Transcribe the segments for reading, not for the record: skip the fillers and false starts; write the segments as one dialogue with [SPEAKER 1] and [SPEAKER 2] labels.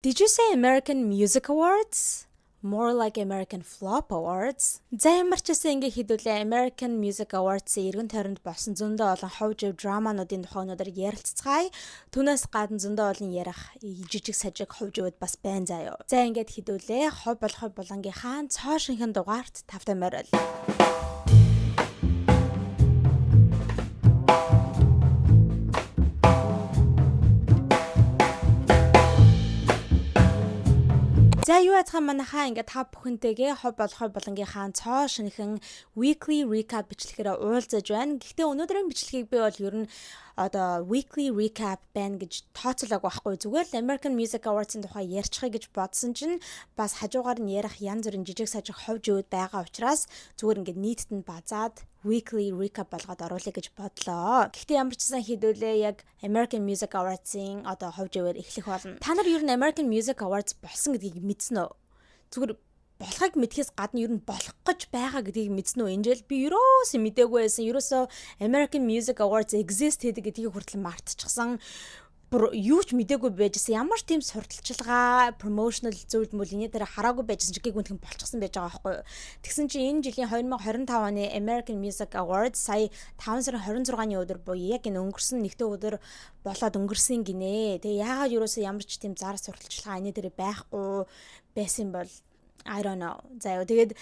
[SPEAKER 1] Did you say American Music Awards? More like American Flop Awards. За ямар ч гэсэн ингэ хэдүүлээ American Music Awards-ийн эргэн тойронд болсон зөндөө олон хов жив драмануудын тухай өнөөдөр ярилццгаая. Түүнээс гадна зөндөө олон ярих жижиг сажиг хов живуд бас байна заяа. За ингээд хэдүүлээ хов болохой булангийнхаа цоо шинхэн дугаарт тавтай морил. За юу яцхан манайхаа ингээд та бүхэнтэйгээ хов болохой булангийнхаа цоо шинхэн weekly recap бичлэгээр уулзаж байна. Гэхдээ өнөөдрийн бичлэгийг би бол ер нь weekly recap байна гэж тооцоолоог байхгүй. Зүгээр л American Music Awards-ын тухай ярьчихъя гэж бодсон чинь бас хажуугаар нь ярих янз бүрийн жижиг сажиг хов живүүд байгаа учраас зүгээр ингээд нийтэд нь базаад weekly recap болгоод оруулъя гэж бодлоо. Гэхдээ ямар ч сан хэдүүлээ яг American Music Awards-ийн хов живээр эхлэх болно. Та нар ер нь American Music Awards болсон гэдгийг мэдсэн үү? Зүгээр болохыг мэдхээс гадна ер нь болох гэж байгаа гэдгийг мэдсэн үү? Энэ жил би ерөөсөө мдээгүй байсан. Ерөөсөө American Music Awards exist гэдэг гэдгийг хүртэл мартчихсан. Юу ч мдээгүй байжсэн. Ямар тийм сурталчилгаа, promotional зүйл мөл энэ дээр хараагүй байжсэн ч гэх үнхэн болчихсон байж байгаа байхгүй юу. Тэгсэн чинь энэ жилийн 2025 оны American Music Awards сая 5 сарын 26-ны өдөр буюу яг энэ өнгөрсөн нэгдүгээр өдөр болоод өнгөрсөн гинэ. Тэгээ яагаад ерөөсөө ямар ч тийм зар сурталчилгаа энэ дээр байхгүй байсан бол I don't know. За тэгээд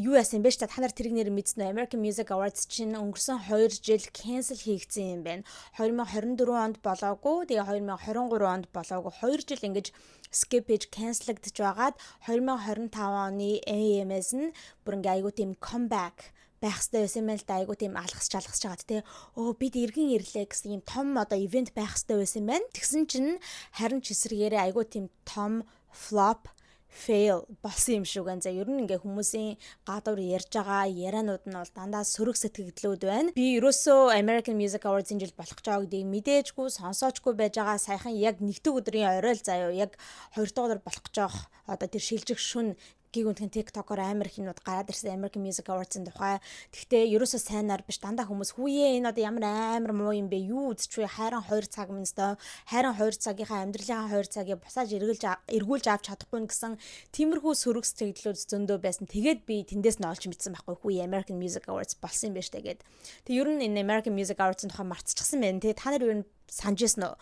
[SPEAKER 1] юу яасан бэ ч та нар тэрийг нэр мэдсэн үү? American Music Awards чинь өнгөрсөн 2 жил cancel хийгдсэн юм байна. 2024 онд болоогүй, тэгээ 2023 онд болоогүй. 2 жил ингэж skip хийж cancelагдж байгаад 2025 оны AMS нь бүр ингээ айгуу тийм comeback байх хэрэгтэй байсан юм л да, айгуу тийм алгасч байгаа тий. Бид иргэн ирлээ гэсэн юм том ивент байх хэрэгтэй байсан байна. Тэгсэн чинь харин ч эсрэгээрээ айгуу тийм том flop fail болсон юм шиг байна. За ер нь ингээ хүмүүсийн гадуур ярьж байгаа ярианууд нь бол дандаа сөрөг сэтгэгдлүүд байна. Би ерөөсөө American Music Awards-ын жил болох гэж байгаа гэдгийг мэдээжгүй, сонсоочгүй байж байгаа. Саяхан яг нэгдүгээр өдрийн орой л заяа яг 2 дугаар болох гэж байгаа. Тэр шилжих шүн гиг үнхэн TikTok-оор амар их юмуд гараад ирсэн American Music Awards-ын тухай. Гэхдээ ерөөсөө сайнаар биш, дандаа хүмүүс хүүе энэ ямар амар муу юм бэ? Юу үзчихвэ? Хайран 2 цаг минстөө хайран 2 цагийнхаа амьдралынхаа 2 цагийг босааж эргүүлж авч чадахгүй гэсэн тиймэрхүү сөрөг сэтгэлдлүүд зөндөө байсан. Тэгээд би тэндээс нь олж мэдсэн байхгүй хүүе American Music Awards болсон юм байна штэ гэд. Тэг ер нь энэ American Music Awards-ын тухай мартчихсан байна. Тэг та нар юу санджсэн үү?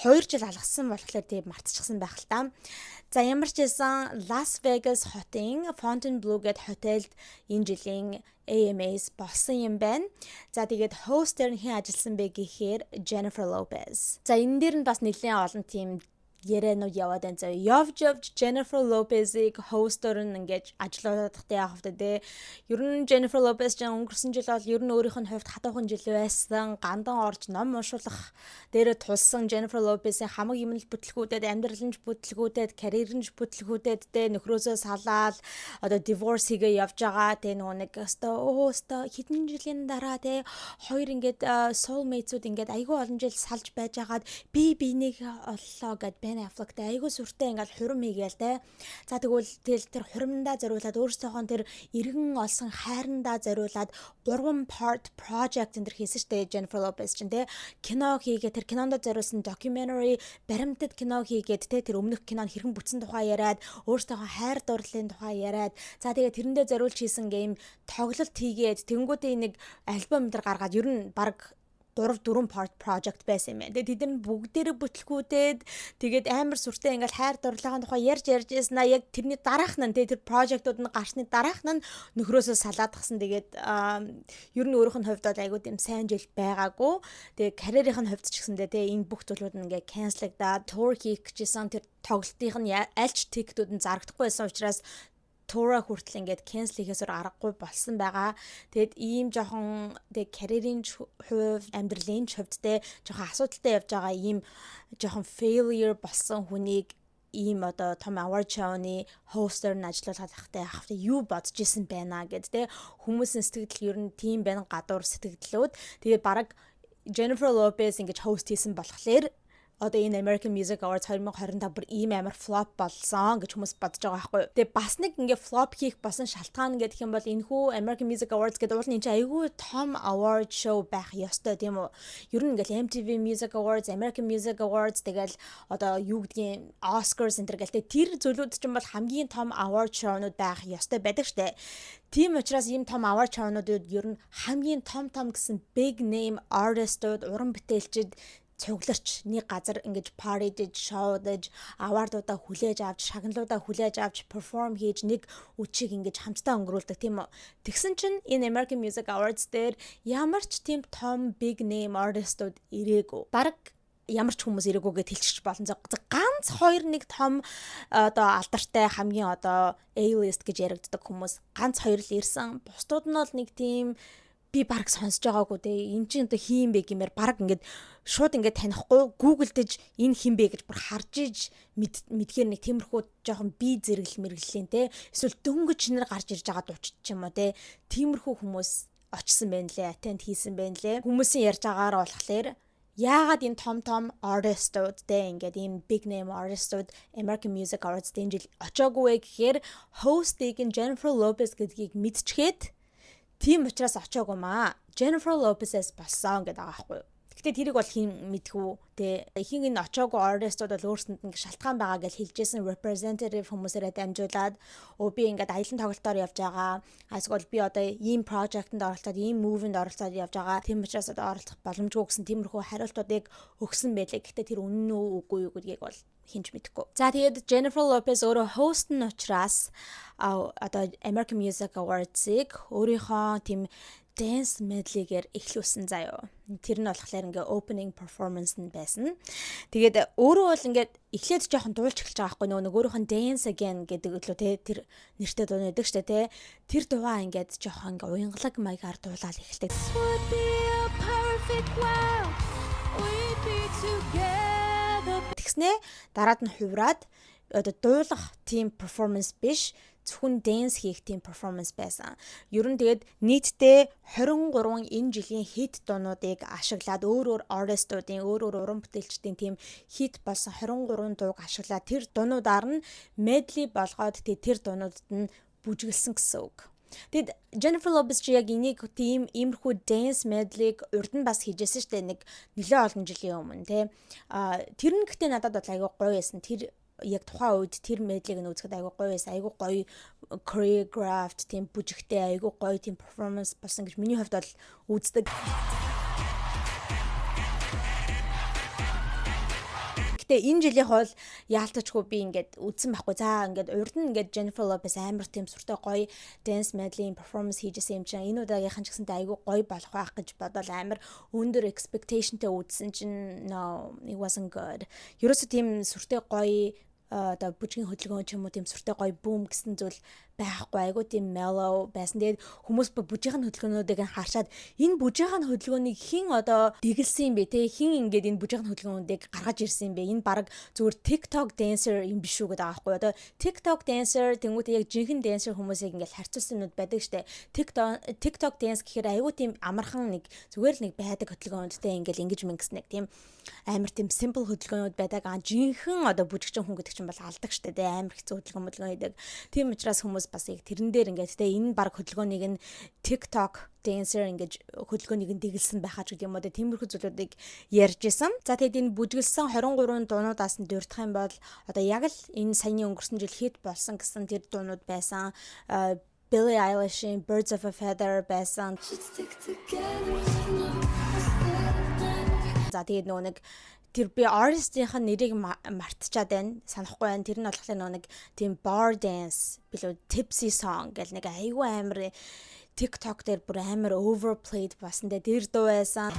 [SPEAKER 1] 2 жил алгасан болохоор тийм мартчихсан байх л та. За ямар ч байсан Las Vegas хотын Fontainebleau гээд хотелд энэ жилийн AMAs болсон юм байна. За тэгээд хостер нь хэн ажилласан бэ гэхээр Jennifer Lopez. За энэ дээр нь бас нэлээд олон тийм яриануд яваад байна. За явж Jennifer Lopez-ийг хостер нь ингэж ажиллаадахтай явах хэвдээ. Ер нь Jennifer Lopez ч өнгөрсөн жил бол ер нь өөрийнх нь хувьд хатуухан жил байсан. Гандан орж ном уншуулах дээрээ тулсан Jennifer Lopez-ийн хамаг юм л бүтлгүүдэд, амьдралынч бүтлгүүдэд, карьерынч бүтлгүүдэд нөхрөөсөө салаад divorce хийгээ явж байгаа. Нөгөө нэг хэдэн жилийн дараа хоёр ингээд soulmates-ууд ингээд айгүй олон жил салж байж хагаад би бинийг оллоо гэд Affleck-тэй айгүй сүртэй ингээл хурим хийгээл За тэгвэл тэр хуримдаа зориулаад өөрсдийнхөө тэр иргэн олсон хайрандаа зориулаад 3 part project энэ хийсэн штэ Jennifer Lopez чинь кино хийгээд тэр кинонд зориулсан documentary баримтат кино хийгээд тэр өмнөх кинонд хэрхэн бүтсэн тухай яриад өөрсдийнхөө хайр дурлалын тухай яриад за тэгээ тэрэндээ зориулж хийсэн гейм тоглолт хийгээд тэнгүүдээ нэг альбом дээр гаргаад ер нь баг 3-4 part project байсан юм байна. Тэгээд тэд нар бүгдээрээ бүтлгүүдэд тэгээд амар сүртэй ингээл хайр дурлалын тухай ярьж ирсэн. Яг тэрний дараах нь тэр project-ууд нь гарсны дараах нь нөхрөөсөө салаад гсэн. Тэгээд ер нь өөрийнх нь хувьд бол айгүй тийм сайн жил байгаагүй. Тэгээд карьерийнх нь хувьд ч гэсэндээ энэ бүх зүйлүүд нь ингээ cancelагдаад tour хийх гэжсэн тэр тоглолтынх нь альч ticket-үүд нь зарагдахгүй байсан учраас Тора хүртэл ингээд cancel хийхээсээр аргагүй болсон байгаа. Тэгэд ийм жоохон карьерийн хувь, амьдралын хувьд жоохон асуудалтай явж байгаа ийм жоохон failure болсон хүнийг ийм том award show-ны хостер нь ажиллуулах хэрэгтэй юу бодож исэн байна гэд хүмүүсийн сэтгэл ер нь тийм байна гадуур сэтгэлдлүүд. Тэгээд бараг Jennifer Lopez ингэж хост хийсэн болохоор одоо энэ American Music Awards 2025 бүр ийм амар flop болсон гэж хүмүүс бодож байгаа байхгүй. Тэгээ бас нэг ингээ flop хийх болсон шалтгаан гэдэг юм бол энэхүү American Music Awards гэдэг уул нь энэ айгүй том award show байх ёстой тийм үү. Ер нь ингээл MTV Music Awards, American Music Awards тэгэл одоо юу гэдгийг Oscars энэ төр гэлтэй тэр зүйлүүд чинь бол хамгийн том award show-нууд байх ёстой байдаг штэ. Тийм учраас ийм том award show-нуудад ер нь хамгийн том гэсэн big name artistууд, уран бүтээлчид цугларч нэг газар ингэж party-дэж, show-дэж, award-уудаа хүлээж авч, шагналуудаа хүлээж авч, perform хийж нэг үчиг ингэж хамтдаа өнгөрүүлдэг тийм үү. Тэгсэн чинь энэ American Music Awards дээр ямар ч тийм том big name artistууд ирээгүй. Бараг ямар ч хүмүүс ирээгүй гэж хэлчих болно. Ганц хоёр нэг том одоо алдартай хамгийн одоо A-list гэж яригддаг хүмүүс ганц хоёр л ирсэн. Бусдууд нь бол нэг тийм би баг сонсож байгаагүй те эн чинь одоо хин бэ гэмээр баг ингээд шууд ингээд танихгүй гуглдэж энэ хин бэ гэж бүр харж иж мэдхээр нэг тиймэрхүү жоохон би зэрэгл мэргэллийн те эсвэл дөнгөж нэр гарч ирж байгаа дуучид ч юм уу те тиймэрхүү хүмүүс очсон байна лээ attend хийсэн байна лээ хүмүүсийн ярьж байгаагаар болохоор яагаад энэ том artistууд те ингээд ийм big name artistууд American Music Awards энэ жил очоогүй вэ гэхээр host-ийг Jennifer Lopez гэдгийг мэдчихэд тийм учраас очоогүй маа. Jennifer Lopez-с болсон гэдэг байгаа байхгүй. Гэхдээ тэрийг бол хин мэдхүү те ихэнх энэ очоогүй artistууд бол өөрсөнд нэг шалтгаан байгаа гэж хэлжсэн representative хүмүүсээрээ дамжуулаад би ингээд аялын тоглолтоор явж байгаа. Эсвэл би одоо ийм project-д оролцоод ийм movie-д оролцоод явж байгаа. Тийм учраас одоо оролцох боломжгүй гэсэн тиймэрхүү хариултуудыг өгсөн байлээ. Гэхдээ тэр үнэн үү үгүй юу гэдгийг бол хинч мэдэхгүй. За тэгээд Jennifer Lopez өөрөө host нь учраас одоо American Music Awards-ыг өөрийнхөө тийм dance medley-гээр эхлүүлсэн заяа. Тэр нь болохоор ингээ opening performance нь байсан. Тэгээд өөрөө бол ингээд эхлээд жоохон дуулж эхэлж байгаа байхгүй нөгөө өөрийнх нь dance again гэдэг лөө те тэр нэртэй дуу нэдэг штэ те тэр дуугаа ингээд жоохон ингээ уянгалаг маягаар дуулаад эхэлдэг. Тэгснэ дараад нь хувраад одоо дуулах team performance биш зөвхөн dance хийх team performance байсан. Ер нь тэгээд нийтдээ 23 энэ жилийн хит дуунуудыг ашиглаад өөр artistуудын өөр уран бүтээлчдийн team хит болсон 23 дууг ашиглаад тэр дуунуудаар нь medley болгоод тэр дуунуудад нь бүжиглсэн гэсэн үг. Тэгэд Jennifer Lopez чи яг энийг тийм иймэрхүү dance medley-г урд нь бас хийжсэн штэ нэг нэлээд олон жилийн өмнө те. Тэр нь гэхдээ надад бол айгүй гоё байсан. Тэр яг тухайн үед тэр медлийг нь үзэхэд айгүй гоё байсан. Айгүй гоё choreographed тийм бүжигтэй айгүй гоё тийм performance болсон гэж миний хувьд бол үздэг. Гэтэ энэ жилийн хол яалтчгүй би ингээд үзсэн байхгүй. За ингээд урд нь ингээд Jennifer Lopez амар тийм суртай гоё dance medley performance хийжсэн юм чинь энэ удаагийнхан ч гэсэнтэй айгүй гоё болох байх гэж бодоод амар өндөр expectationтэй үзсэн чинь no it wasn't good. Ерөөсөө тийм суртай гоё одоо бүжгийн хөдөлгөөн ч юм уу тийм суртай гоё boom гэсэн зүйл байхгүй айгуу тийм mellow байсан. Тэгээд хүмүүс бүжгийн хөдөлгөөнүүдийг харшаад энэ бүжгийн хөдөлгөөнийг хэн одоо дэглэсэн юм бэ те хэн ингээд энэ бүжгийн хөдөлгөөнүүдийг гаргаж ирсэн юм бэ? Энэ баг зүгээр TikTok dancer юм биш үү гэдэг аахгүй. Одоо TikTok dancer тэнгуүтэй яг жинхэнэ dancer хүмүүсийг ингээд харьцуулсан нүд байдаг штэ. TikTok dance гэхээр айгуу тийм амархан нэг зүгээр л нэг байдаг хөдөлгөөнүүдтэй ингээд ингэж мэнгс нэг тийм амар тийм simple хөдөлгөөнүүд байдаг. Жинхэнэ одоо бүжигчин хүн гэдэг чинь бол алдаг штэ те амар хэцүү хөдөлгөөн байдаг. Тийм учраас хүмүүс бас яг тэрэн дээр ингээд те энэ баг хөдөлгөөнийг нь TikTok dancer ингэж хөдөлгөөнийг нь дэглэсэн байхаа ч гэдэг юм уу те тиймэрхүү зүйлүүдийг ярьж исэн. За тэгээд энэ бүжиглсэн 23 дуунуудаас нь дурдах юм бол одоо яг л энэ саяны өнгөрсөн жил хит болсон гэсэн тэр дуунууд байсан. Billie Eilish's Birds of a Feather байсан. За тэгээд нөгөө нэг тэр би artist-ийн нэрийг мартчихад байна. Санахгүй байна. Тэр нь болохоор нөгөө нэг тийм bar dance билүү tipsy song гэл нэг айгүй амар TikTok дээр бүр амар overplayed басан дээр дуу байсан.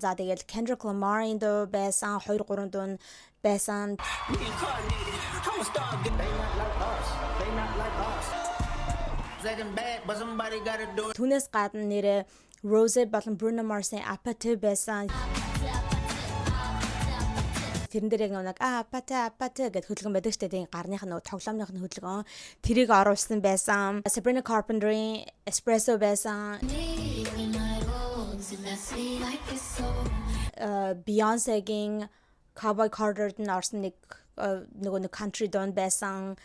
[SPEAKER 1] За тэгээд Kendrick Lamar-ийн дуу байсан. 2-3 дуу байсан. Түүнээс гадна нэрээ Rose болон Bruno Mars-ийн Apathy байсан. Тэрэн дээр яг нэг Apathy гэдэг хөдөлгөөн байдаг штэ тийм гарных нь тоглоомных нь хөдөлгөөн тэрийг оруулсан байсан. Sabrina Carpenter-ийн Espresso байсан. Beyoncé-гийн Cowboy Carter-д нь орсон нэг country doon байсан.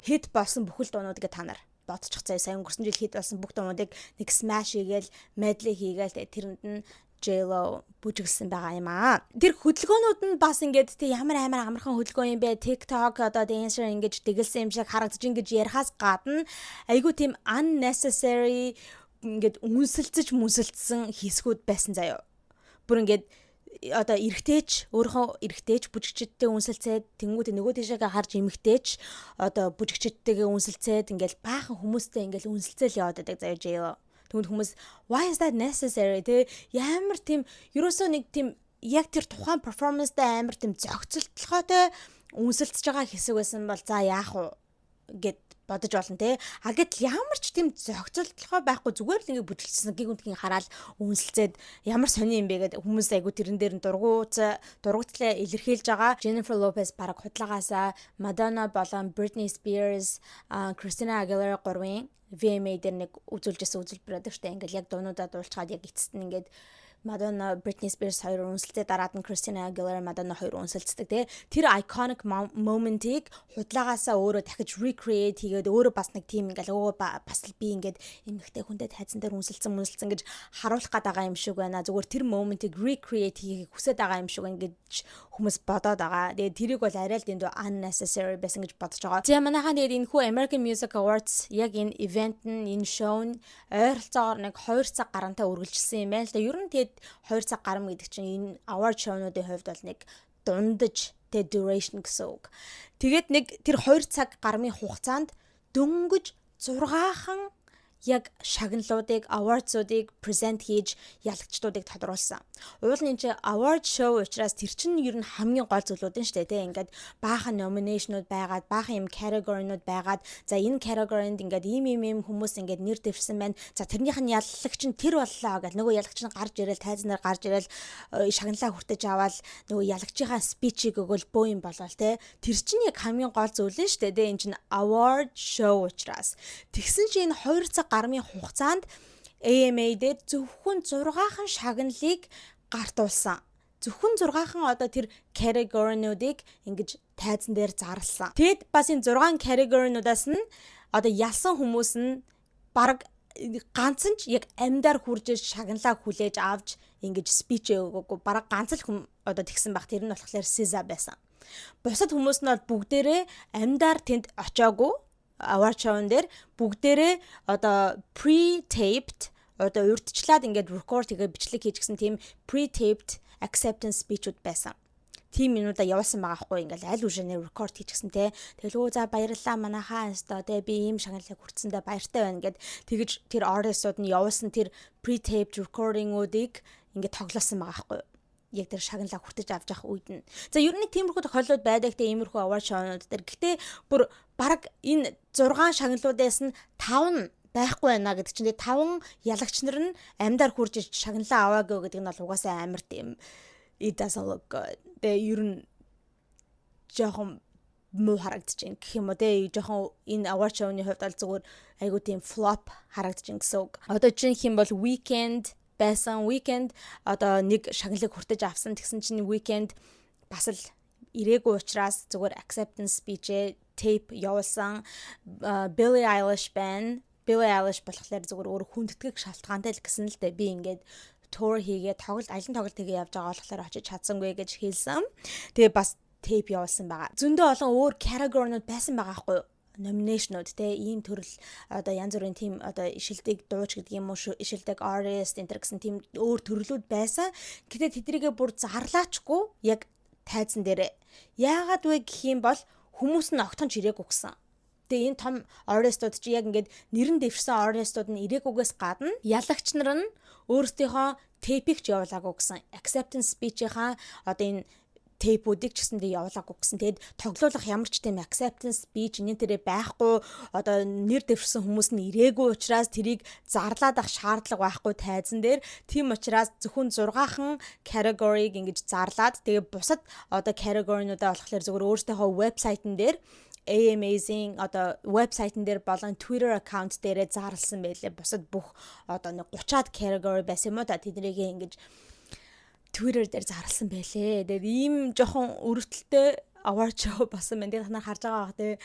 [SPEAKER 1] Хит болсон бүхэл дуунуудыг та нар бодчих заяа. Сайн өнгөрсөн жил хит болсон бүх дуунуудыг нэг smash хийгээл, medley хийгээл тэрэнд нь J-Lo бүжиглсэн байгаа юм аа. Тэр хөдөлгөөнүүд нь бас ингээд ямар амархан хөдөлгөөн юм бэ? TikTok одоо dancer ингэж дэгэлсэн юм шиг харагдаж ингэж ярихаас гадна айгүй тийм unnecessary ингээд үнсэлцсэн хэсгүүд байсан заяа. Бүр ингээд одоо өөрийнхөө эрэгтэйч бүжигчдтэй үнсэлцээд тэнгууд нөгөө тийшээ харж эмэгтэйч одоо бүжигчдтэйгээ үнсэлцээд ингээл баахан хүмүүстэй ингээл үнсэлцэл яваад байдаг заяа J-Lo. Тэгвэл хүмүүс why is that necessary? Тэ ямар тийм ерөөсөө нэг тийм яг тэр тухайн перформанстай амар тийм зохицолтлохойтой үнсэлцэж байгаа хэсэг байсан бол за яах вэ гэд бодож болно те. А гэтэл ямар ч тийм зохицолтлохой байхгүй зүгээр л ингэ бүжиглсэн гинтгийн хараад үнсэлцээд ямар сони юм бэ гэдэг хүмүүс айгу тэрэн дээр нь дургуутлаа илэрхийлж байгаа. Jennifer Lopez бараг худлагаасаа Madonna болон Britney Spears, Christina Aguilera гурвын VMA дээр нэг үзүүлжсэн үзүүлбэр байдаг штэ. Ингээл яг дуунуудаа дуулчаад яг эцэст нь ингээд Madonna, Britney Spears хоёр үнсэлцээ дараад нь Christina Aguilera, Madonna хоёр үнсэлцдэг те. Тэр iconic moment-ийг худлагаасаа өөрөө дахиж recreate хийгээд өөрөө бас нэг тийм ингээл бас л би ингээд эмэгтэй хүнтэй тайзан дээр үнсэлцэн гэж харуулах гээд байгаа юм шиг байна. Зүгээр тэр moment-ийг recreate хийхийг хүсэж байгаа юм шиг ингэж хүмүүс бодоод байгаа. Тэгээд тэрийг бол арай л дэндүү unnecessary байсан гэж бодож байгаа. За манайхаа тэгээд энэхүү American Music Awards яг энэ event нь энэ show нь ойролцоогоор нэг 2 цаг гарантай үргэлжилсэн юм байна л да. Ер нь тэгээд 2 цаг гарам гэдэг чинь энэ award show-нуудын хувьд бол нэг дундаж duration гэсэн үг. Тэгээд нэг тэр 2 цаг гармын хугацаанд дөнгөж 6хан яг шагналуудыг, awards-уудыг present хийж ялагчдуудыг тодруулсан. Уул нь энэ award show учраас тэр чинь ер нь хамгийн гол зүйлүүд нь шүү дээ тийм ингээд баахан nomination-ууд байгаад, баахан юм category-нууд байгаад, за энэ category-нд ингээд ийм хүмүүс ингээд нэр дэвшсэн байна. За тэрнийх нь ялагч нь тэр боллоо гэж нөгөө ялагч нь гарч ирэл, тайзнаар гарч ирэл шагналаа хүртэж аваад нөгөө ялагчийнхаа speech-ийг өгөөл бөө юм болол тийм. Тэр чинь яг хамгийн гол зүйл нь шүү дээ тийм. Энэ чинь award show учраас. Тэгсэн чинь энэ 2 цаг гармын хугацаанд AMA дээр зөвхөн 6хан шагналыг гартуулсан. Зөвхөн 6хан одоо тэр category-нуудыг ингэж тайзан дээр зарласан. Тэгэд бас энэ 6 category-нуудаас нь одоо ялсан хүмүүс нь баг ганцхан ч яг амьдаар хурж шагналаа хүлээж авч ингэж speech өгөөгүй. Бараг ганц л одоо тэгсэн баг. Тэр нь болохоор SZA байсан. Бусад хүмүүс нь бол бүгдээрээ амьдаар тэнд очиагүй. Award show-н дээр бүгдээрээ одоо pre-taped одоо урьдчилаад ингээд record хийгээ бичлэг хийчихсэн тийм pre-taped acceptance speech-үүд байсан. Тим минутаа явуулсан байгаа хгүй ингээд аль үшэнээр record хийчихсэн те. Тэгэл за баярлалаа манайхаа өстой те би ийм шагналыг хүртсэндээ баяртай байна гэд тэгэж тэр artist-ууд нь явуулсан тэр pre-taped recording-уудыг ингээд тоглосон байгаа хгүй. Яг тэр шагналаа хүртэж авч явах үед нь. За ер нь тиймэрхүү тохиолдлууд байдаг те иймэрхүү award show-нууд дээр. Гэхдээ бүр баг энэ 6 шагналуудаас нь 5 нь байхгүй байна гэдэг чинь 5 ялагч нар нь амьдаар хурж шагналаа аваагүй гэдэг нь бол угаасаа амар тийм it doesn't look good. Тэгээ ер нь жоохон муу харагдаж байна гэх юм уу те. Жоохон энэ award show-ны хувьд бол зүгээр айгуу тийм flop харагдаж байна гэсэн үг. Одоо жинх юм бол Weekend байсан. Weekend одоо нэг шагналыг хүртэж авсан. Тэгсэн чинь Weekend бас л ирээгүй учраас зүгээр acceptance speech tape явуулсан. Billie Eilish байна. Billie Eilish болохоор зүгээр өөр хүндэтгэх шалтгаантай л гэсэн л дээ. Би ингээд tour хийгээ аялын тоглолт хийгээ явж байгаа болохоор очиж чадсангүй гэж хэлсэн. Тэгээ бас tape явуулсан байгаа. Зөндөө олон өөр category-нууд байсан байгаа хгүй юу? Nomination-ууд те ийм төрөл одоо янз бүрийн team одоо ишилдэг дууч гэдэг юм уу ишилдэг artist энэ гэсэн team өөр төрлүүд байсан. Гэтэ тэдрийгээ бүр зарлаачгүй яг тайзан дээр. Яагаад вэ гэх юм бол хүмүүс нь огтхон ирээгүй гэсэн. Тэгээ энэ том artistууд чи яг ингээд нэрэн дэвшсэн artistууд нь ирээгүйгээс гадна ялагч нар нь өөрсдийнхөө tape-ийг ч явуулаагүй гэсэн. Acceptance speech-ийнхаа одоо энэ тэйпүүдийг ч гэсэндээ явуулаагүй гэсэн. Тэгэд тоглоулах ямар ч тийм acceptance speech энэ төрөө байхгүй одоо нэр дэвшсэн хүмүүс нь ирээгүй учраас тэрийг зарлаад ах шаардлага байхгүй тайзан дээр. Тийм учраас зөвхөн 6хан category-г ингэж зарлаад тэгээ бусад одоо category-нуудаа болохоор зөвхөн өөрсдийнхөө вебсайтн дээр AMA-ийн одоо вебсайтн дээр болон Twitter аккаунт дээрээ зарласан байлээ. Бусад бүх одоо нэг 30-аад category байсан юм уу та тэднийг ингэж Twitter дээр зарласан байлээ. Тэгээд ийм жоохон өрөвдөлтөй award show болсон байна. Тэгээд та нар харж байгаа бах те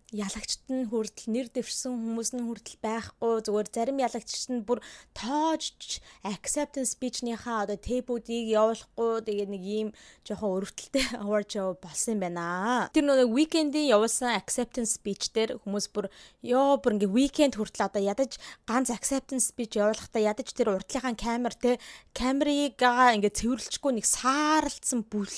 [SPEAKER 1] ялагчт нь хүртэл нэр дэвшсэн хүмүүс нь хүртэл байхгүй зүгээр зарим ялагчт нь бүр тоожж acceptance speech-ийнхаа одоо тэпүүдийг явуулахгүй тэгээд нэг ийм жоохон өрөвдөлтөй award show болсон юм байна. Тэр нөгөө weekend-ийн явуулсан acceptance speech дээр хүмүүс бүр ингээ weekend хүртэл одоо ядаж ганц acceptance speech явуулахдаа ядаж тэр урдлынхаа камерыг ингээ цэвэрлэхгүй нэг саарлцсан бүр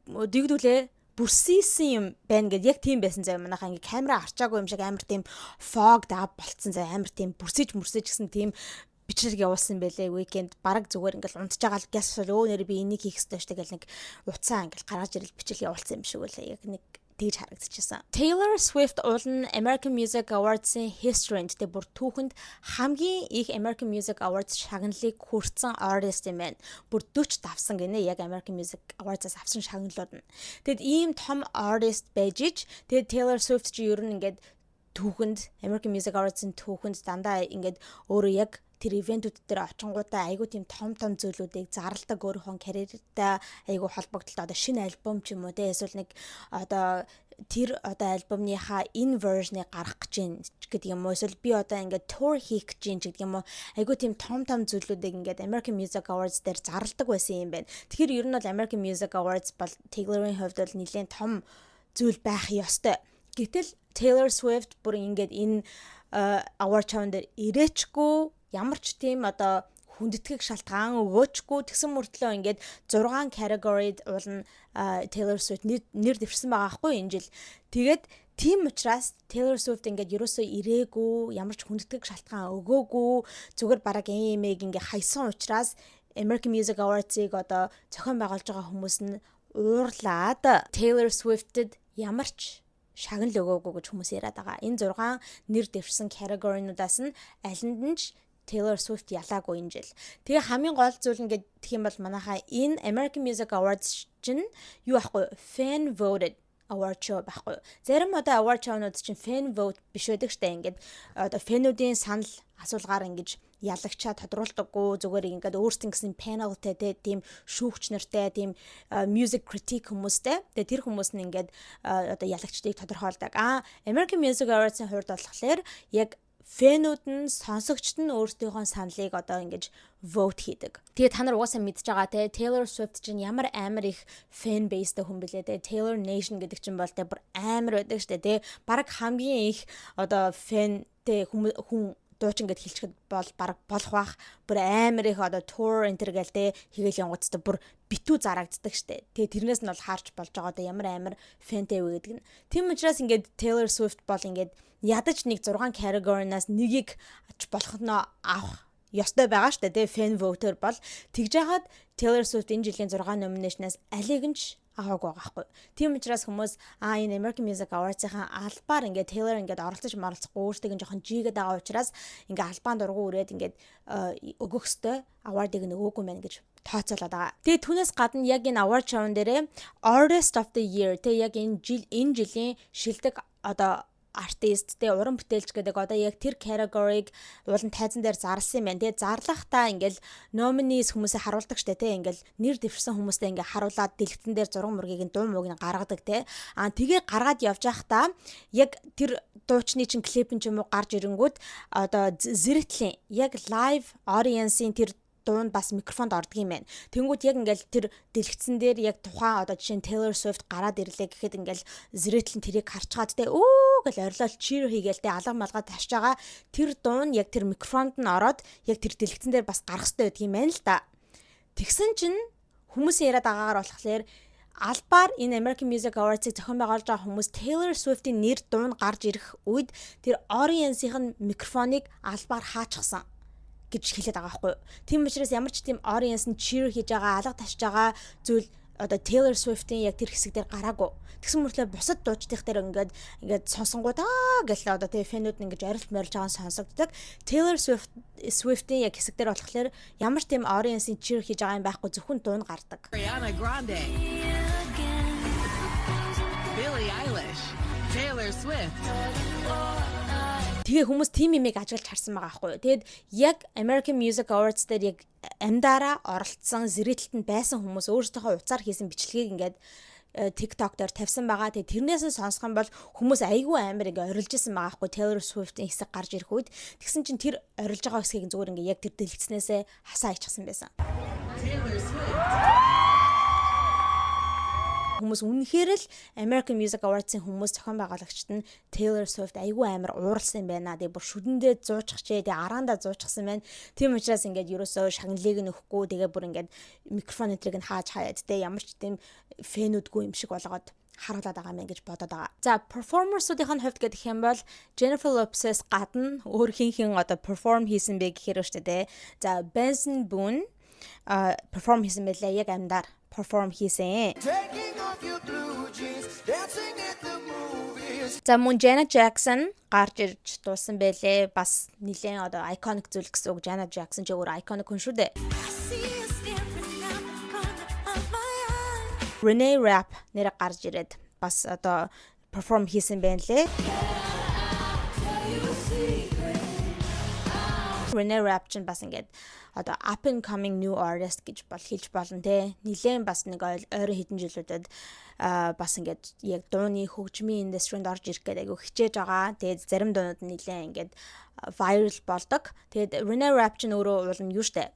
[SPEAKER 1] дэгдүүлээ бүрсийсэн юм байна гэд яг тийм байсан зав манайхаа ингээ камера арчаагүй юм шиг амар тийм fogged up болцсон зав амар тийм бүрсэж гэсэн тийм бичлэг явуулсан байлээ weekend бараг зүгээр ингээл унтж байгаа л гяс нэр би энийг хийх ёстой штэ гэл нэг уцаа ингээл гаргаж ирэл бичлэг явуулсан юм шиг үлээ яг нэг тэгж харагдчихсан. Taylor Swift уулын American Music Awards-ийн history-нд тэ бүр түүхэнд хамгийн их American Music Awards шагналыг хүртсэн artist юм байна. Бүр 40 давсан гинэ яг American Music Awards-аас авсан шагналууд нь. Тэгэд ийм том artist байж ич тэгээд Taylor Swift чи ер нь ингээд түүхэнд American Music Awards-ийн түүхэнд дандаа ингээд өөрөө яг тэр ивентүүд дээр очингуудаа айгуу тийм том зүйлүүдийг зарладаг өөрийнхөө карьертай айгуу холбогдлоо одоо шинэ альбом ч юм уу те эсвэл нэг одоо тэр одоо альбомныхаа энэ version-ыг гаргах гэж юм гэдэг юм уу эсвэл би одоо ингээд tour хийх гэж юм гэдэг юм уу айгуу тийм том зүйлүүдийг ингээд American Music Awards дээр зарладаг байсан юм байна. Тэгэхээр ер нь бол American Music Awards бол Taylor-ийн хувьд бол нэлээд том зүйл байх ёстой. Гэтэл Taylor Swift бүр ингээд энэ award show-н дээр ирээчгүй ямар ч тийм одоо хүндэтгэх шалтгаан өгөөчгүй тэгсэн мөртлөө ингээд 6 category-д уулна Taylor Swift нэр дэвшсэн байгаа хгүй энэ жил. Тэгээд тийм учраас Taylor Swift ингээд ерөөсөө ирээгүй ямар ч хүндэтгэх шалтгаан өгөөгүй зүгээр бараг AMA-г ингээд хайсан учраас American Music Awards-ыг одоо зохион байгуулж байгаа хүмүүс нь уурлаад Taylor Swift-д ямар ч шагнал өгөөгүй гэж хүмүүс яриад байгаа. Энэ 6 нэр дэвшсэн category-нуудаас нь алинд нь Taylor Swift ялаагүй энэ жил. Тэгээ хамгийн гол зүйл нь гэх юм бол манайхаа энэ American Music Awards чинь юу ахгүй fan voted award show байхгүй. Зарим одоо award show-нууд чинь fan vote биш байдаг штэ ингээд одоо фэнүүдийн санал асуулгаар ингэж ялагчаа тодруулдаггүй зүгээр ингээд өөрсдийн гэсэн panelтэй тийм шүүгч нартай тийм music critic хүмүүстэй. Тэгээ тэр хүмүүс нь ингээд одоо ялагчдыг тодорхойлдог. American Music Awards-ийн хувьд болохоор яг фэнүүд нь сонсогчд нь өөрсдийнхөө саналыг одоо ингэж vote хийдэг. Тэгээ та нар угаасаа мэдж байгаа те Taylor Swift чинь ямар амар их fan baseтэй хүн блэ те Taylor Nation гэдэг чинь бол те бүр амар байдаг штэ те бараг хамгийн их одоо фэнтэй хүн дуучин гэд хэлчихэд бол бараг болох бах бүр амар их одоо tour enter гээл те хийгээл янгуцтай бүр битүү зарагддаг штэ. Тэгээ тэрнээс нь бол харж болж байгаа да ямар амар фэнтэй вэ гэдэг нь. Тийм учраас ингээд Taylor Swift бол ингээд ядаж нэг 6 category-наас нэгийг болохноо авах ёстой байгаа штэ тий fan voter бол тэгж яхад Taylor Swift энэ жилийн 6 nomination-аас алиг нь аваагүй байгаа хгүй. Тийм учраас хүмүүс энэ American Music Awards-ийн албаар ингээд Taylor ингээд оролцож маралцахгүй өөртөө нь жоохон жигээд байгаа учраас ингээд албаанд ургуу үрээд ингээд өгөх ёстой award-ыг нөгөөгүй мэн гэж тооцоолоод байгаа. Тэгээ түүнээс гадна яг энэ award show-н дээрээ Artist of the Year тэг яг энэ жилийн шилдэг одоо артист тэ уран бүтээлч гэдэг одоо яг тэр category-г уулын тайзан дээр зарласан юм байна. Тэгээ зарлахдаа ингээл nominees хүмүүсээ харуулдаг штэ тэ ингээл нэр дэвшсэн хүмүүстэй ингээ харуулад дэлгэцэн дээр зураг мургийг дуу мууг нь гаргадаг тэ. Тэгээ гаргаад явж байхдаа яг тэр дуучны чин клипэн ч юм уу гарч ирэнгүүт одоо зэрэгтлийн яг live audience-ийн тэр дуунд бас микрофонд ордог юм байна. Тэнгүүд яг ингээл тэр дэлгэцэн дээр яг тухайн одоо жишээ нь Taylor Swift гараад ирлээ гэхэд ингээл зэрэтлэн тэрийг харчгаад тэ гэл орилол cheer хийгээл тэ алга малгай ташж байгаа тэр дуу нь яг тэр микрофонд нь ороод яг тэр дэлгэцэн дээр бас гарах хэрэгтэй байдаг юм байна л да. Тэгсэн чинь хүмүүс яриад байгаагаар болохоор албаар энэ American Music Awards-ыг зохион байгуулж байгаа хүмүүс Taylor Swift-ийн нэр дуу нь гарч ирэх үед тэр audience-ийн микрофоныг албаар хаачихсан гэж хэлээд байгаа байхгүй. Тийм учраас ямар ч тийм audience нь cheer хийж байгаа, алга ташж байгаа зүйл одоо Taylor Swift-ийн яг тэр хэсэг дээр гараагүй. Тэгсэн мөртлөө бусад дуучдын дээр ингээд сонсонгууд гэл одоо тэгээ фэнүүд нь ингэж орилт морилж байгаа сонсогддог. Taylor Swift-ийн яг хэсэг дээр болохоор ямар ч тийм audience-ийн cheer хийж байгаа юм байхгүй зөвхөн дуу нь гардаг.
[SPEAKER 2] Ariana Grande, Billie Eilish, Taylor Swift.
[SPEAKER 1] Тэгээ хүмүүс тим имийг ажиглаж харсан байгаа байхгүй юу. Тэгэд яг American Music Awards дээр яг амьдараа оролцсон зэрэгтэлтэнд байсан хүмүүс өөрсдийнхөө уцаар хийсэн бичлэгийг ингээд TikTok дээр тавьсан байгаа. Тэгээ тэрнээс нь сонсох юм бол хүмүүс айгүй амар ингээ орилж исэн байгаа байхгүй Taylor Swift-ийн хэсэг гарч ирэх үед. Тэгсэн чинь тэр орилж байгаа хэсгийг зүгээр ингээ яг тэр дэлгэцнээсээ хасаа ичсэн байсан.
[SPEAKER 2] Taylor Swift.
[SPEAKER 1] Хүмүүс үнэхээр л American Music Awards-ийн хүмүүс зохион байгуулагчид нь Taylor Swift айгүй амар ууралсан байна. Тэгээ бүр шүдэндээ зууччихжээ. Тэгээ араандаа зуучсан байна. Тийм учраас ингээд ерөөсөө шагналыг нөхгүй тэгээ бүр ингээд микрофон өдрийг нь хааж хаяад тэ ямар ч тийм фэнүүдгүй юм шиг болгоод харуулад байгаа мэн гэж бодоод байгаа. За performers-уудын хувьд гэх юм бол Jennifer Lopez гадна өөр хин одоо perform хийсэн бэ гэхээр шүү дээ. За Benson Boone perform хийсэн байлаа яг амьдаар perform хийсэн. За мөн Janet Jackson гарч ирж дуусан байлээ. Бас нэлээд одоо iconic зүйл гэсэн үг. Janet Jackson ч өөр iconic хүн шүү дээ. Renee Rapp нэр гарч ирээд бас одоо perform хийсэн байна лээ. Renee Rapp ч бас ингээд одоо up and coming new artist гэж бол хэлж болно те. Нилээн бас нэг ойрын хэдэн жилүүдэд бас ингээд яг дууны хөгжмийн индастринд орж ирэх гэдэг айгу хичээж байгаа. Тэгээд зарим дуунууд нь нилээн ингээд viral болдог. Тэгээд Renee Rapp ч өөрөө уул нь юу штэ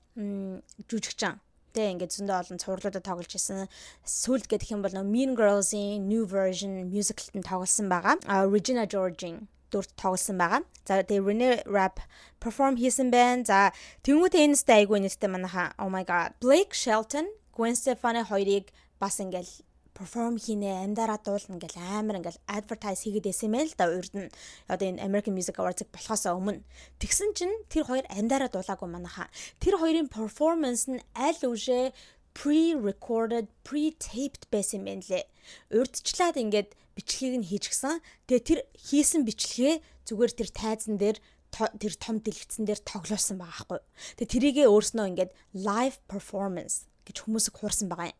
[SPEAKER 1] жүжигчин. Тэ ингээд зөндөө олон цувралуудад тоглож исэн. Сүүлд гэх юм бол Mean Girls-ийн new version musical-д тоглосон байгаа. Regina George-ийн дүрт тоглосон байгаа. За тэгээ Renee Rapp perform хийсэн байна. За тэнгуүтэй энэ сте айгүй нэртэй манайха oh my god Blake Shelton, Gwen Stefani хоёрыг бас ингээл perform хийнэ, амьдараа дуулна ингээл амар ингээл advertise хийгээд байсан юм л да урд нь одоо энэ American Music Awards-ыг болохоос өмнө. Тэгсэн чинь тэр хоёр амьдараа дуулаагүй манайха. Тэр хоёрын performance нь аль үшээ pre-recorded, pre-taped байсан юм байна лээ. Урдчлаад ингээд бичлэгийг нь хийчихсэн. Тэгээ тэр хийсэн бичлэгээ зүгээр тэр тайзан дээр тэр том дэлгэцэн дээр тоглуулсан байгаа байхгүй. Тэгээ тэрийгээ өөрснөө ингээд live performance гэж хүмүүсийг хуурсан байгаа юм.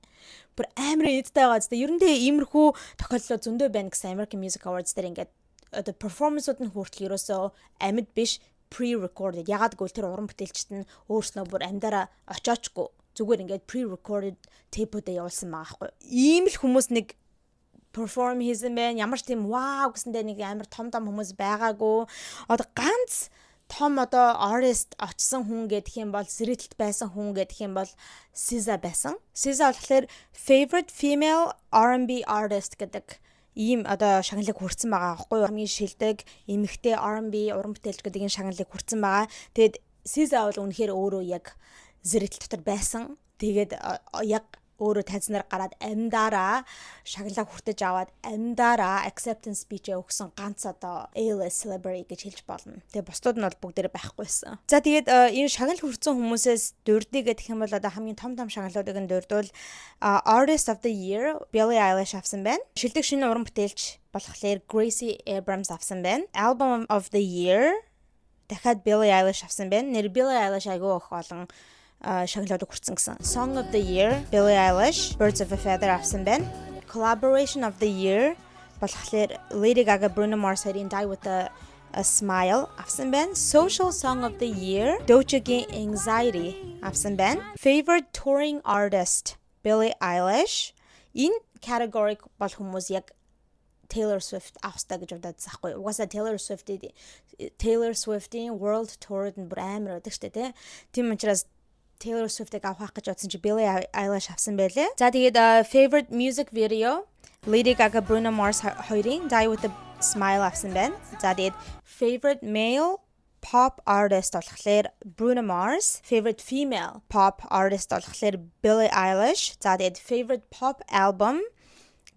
[SPEAKER 1] Бүр амар эдтэй байгаа зү. Ерөндөө иймэрхүү тохиолдол зөндөө байна гэсэн American Music Awards дээр ингээд одоо performance-ууд нь хүртэл ерөөсөө амьд биш pre-recorded. Ягаад гэвэл тэр уран бүтээлчд нь өөрснөө бүр амьдараа очоочгүй зүгээр ингээд pre-recorded tape-уудаа явуулсан байгаа байхгүй. Ийм л хүмүүс нэг perform хийсэн байна. Ямар ч тийм wow гэсэндээ нэг амар том хүмүүс байгаагүй. Одоо ганц том одоо artist очсон хүн гэдэг юм бол зэрэгтэлт байсан хүн гэдэг юм бол SZA байсан. SZA болохоор favorite female R&B artist гэдэг ийм одоо шагналыг хүртсэн байгаа байхгүй юу? Хамгийн шилдэг эмэгтэй R&B уран бүтээлч гэдэг энэ шагналыг хүртсэн байгаа. Тэгэд SZA бол үнэхээр өөрөө яг зэрэгтэл дотор байсан. Тэгээд яг өөрөө танцнаар гараад амьдараа шагналаа хүртэж аваад амьдараа acceptance speech өгсөн ганц одоо A-list celebrity гэж хэлж болно. Тэгээ бусдууд нь бол бүгдээрээ байхгүйсэн. За тэгээд энэ шагнал хүртсэн хүмүүсээс дурдъя гэх юм бол одоо хамгийн том шагналуудыг нь дурдвал Artist of the Year Billie Eilish авсан байна. Шилдэг шинэ уран бүтээлч болохоор Gracie Abrams авсан байна. Album of the Year дахиад Billie Eilish авсан байна. Нэр Billie Eilish айгүй их олон шагналуудыг хүртсэн гэсэн. Song of the Year Billie Eilish Birds of a Feather авсан байна. Collaboration of the Year болохоор Lady Gaga Bruno Mars-ийн Die with a Smile авсан байна. Social Song of the Year Doja-гийн Anxiety авсан байна. Favorite Touring Artist Billie Eilish. Энэ category бол хүмүүс яг Taylor Swift австаа гэж бодож байгаа байхгүй. Угаасаа Taylor Swift-ийн World Tour-д бүр амар байдаг штэ тий. Тийм учраас Taylor Swift-ыг авах гэж бодсон чи Billie Eilish авсан байлээ. За тэгээд favorite music video Lady Gaga Bruno Mars хоёрын Die with a Smile авсан байна. За тэгээд favorite male pop artist болохоор Bruno Mars, favorite female pop artist болохоор Billie Eilish. За тэгээд favorite pop album